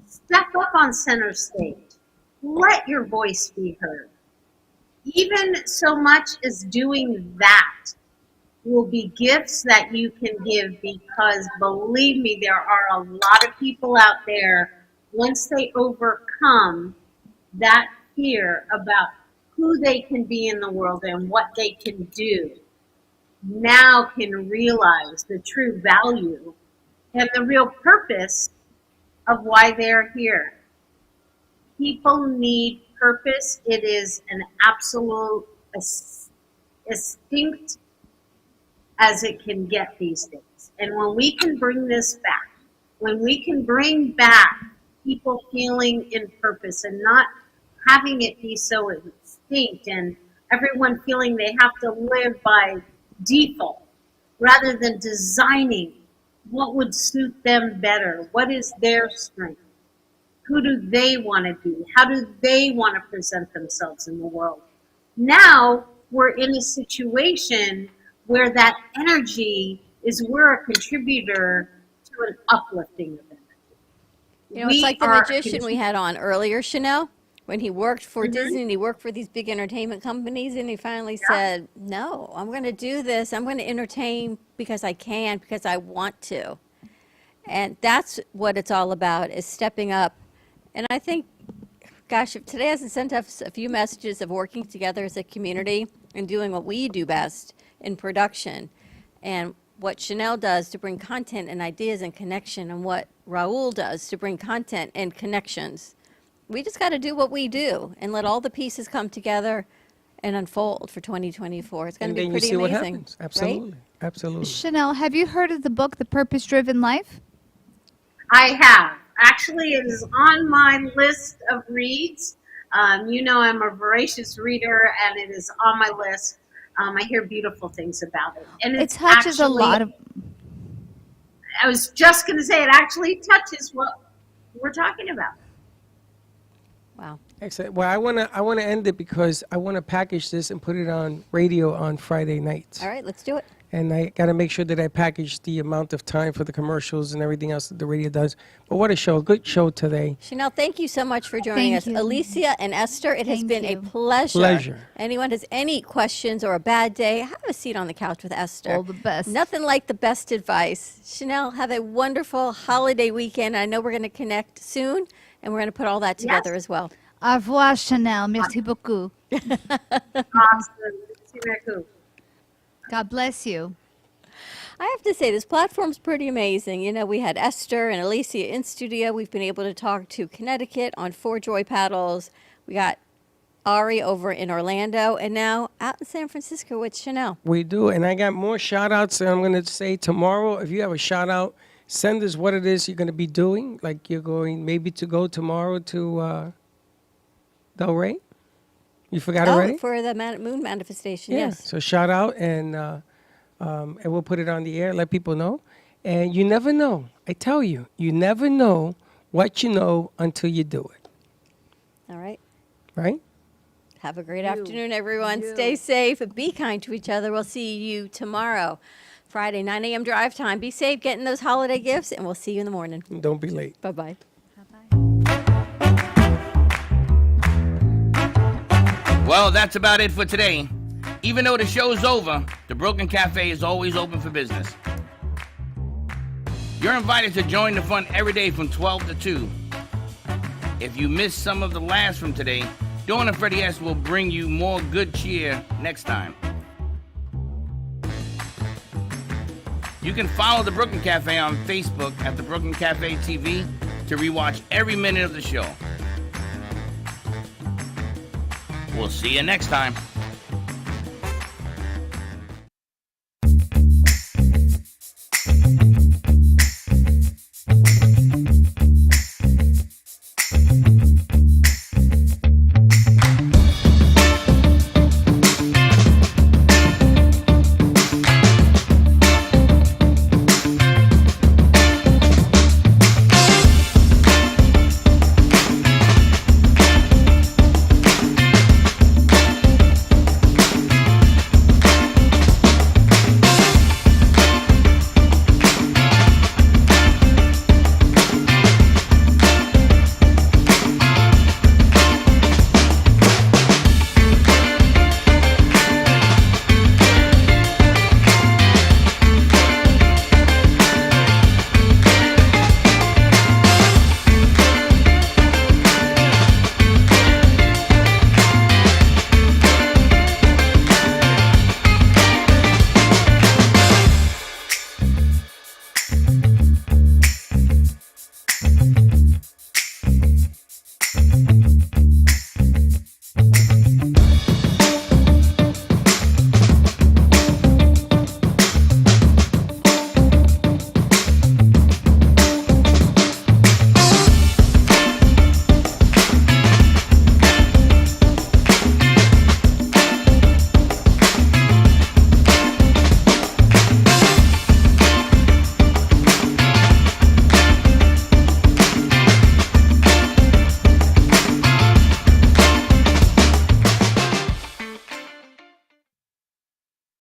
S20: Step up on center stage. Let your voice be heard. Even so much as doing that will be gifts that you can give, because believe me, there are a lot of people out there, once they overcome that fear about who they can be in the world and what they can do, now can realize the true value and the real purpose of why they're here. People need purpose. It is an absolute instinct as it can get these days. And when we can bring this back, when we can bring back people feeling in purpose and not having it be so instinct and everyone feeling they have to live by default, rather than designing what would suit them better, what is their strength. Who do they want to be? How do they want to present themselves in the world? Now we're in a situation where that energy is we're a contributor to an uplifting event.
S4: You know, it's like the magician we had on earlier, Chanel, when he worked for Disney and he worked for these big entertainment companies, and he finally said, no, I'm going to do this. I'm going to entertain because I can, because I want to. And that's what it's all about, is stepping up. And I think, gosh, if today hasn't sent us a few messages of working together as a community and doing what we do best in production, and what Chanel does to bring content and ideas and connection, and what Raul does to bring content and connections. We just got to do what we do and let all the pieces come together and unfold for 2024. It's going to be pretty amazing. And then you see what happens.
S3: Absolutely.
S4: Right?
S3: Absolutely.
S9: Chanel, have you heard of the book, The Purpose-Driven Life?
S20: I have. Actually, it is on my list of reads. You know, I'm a voracious reader, and it is on my list. I hear beautiful things about it. And
S9: It touches a lot of...
S20: I was just going to say, it actually touches what we're talking about.
S4: Wow.
S3: Excellent. Well, I want to end it because I want to package this and put it on radio on Friday nights.
S4: All right, let's do it.
S3: And I got to make sure that I package the amount of time for the commercials and everything else that the radio does. But what a show. Good show today.
S4: Chanel, thank you so much for joining us. Alicia and Esther, it has been a pleasure.
S3: Pleasure.
S4: Anyone has any questions or a bad day, have a seat on the couch with Esther.
S9: All the best.
S4: Nothing like the best advice. Chanel, have a wonderful holiday weekend. I know we're going to connect soon, and we're going to put all that together as well.
S9: Au revoir, Chanel. Merci beaucoup. God bless you.
S4: I have to say, this platform's pretty amazing. You know, we had Esther and Alicia in studio. We've been able to talk to Connecticut on 4 Joy Paddles. We got Ari over in Orlando, and now out in San Francisco with Chanel.
S3: We do. And I got more shout-outs that I'm going to say tomorrow. If you have a shout-out, send us what it is you're going to be doing. Like you're going maybe to go tomorrow to Del Rey. You forgot already?
S4: For the moon manifestation,
S3: Yeah.
S4: yes.
S3: So shout out, and we'll put it on the air, let people know. And you never know. I tell you, you never know what you know until you do it.
S4: All right.
S3: Right?
S4: Have a great afternoon, everyone. Stay safe. Be kind to each other. We'll see you tomorrow, Friday, 9 a.m. drive time. Be safe getting those holiday gifts, and we'll see you in the morning.
S3: And don't be late.
S4: Bye-bye.
S2: Well, that's about it for today. Even though the show's over, the Brooklyn Cafe is always open for business. You're invited to join the fun every day from 12 to 2. If you missed some of the laughs from today, Dawn and Freddie S. will bring you more good cheer next time. You can follow the Brooklyn Cafe on Facebook at the Brooklyn Cafe TV to rewatch every minute of the show. We'll see you next time.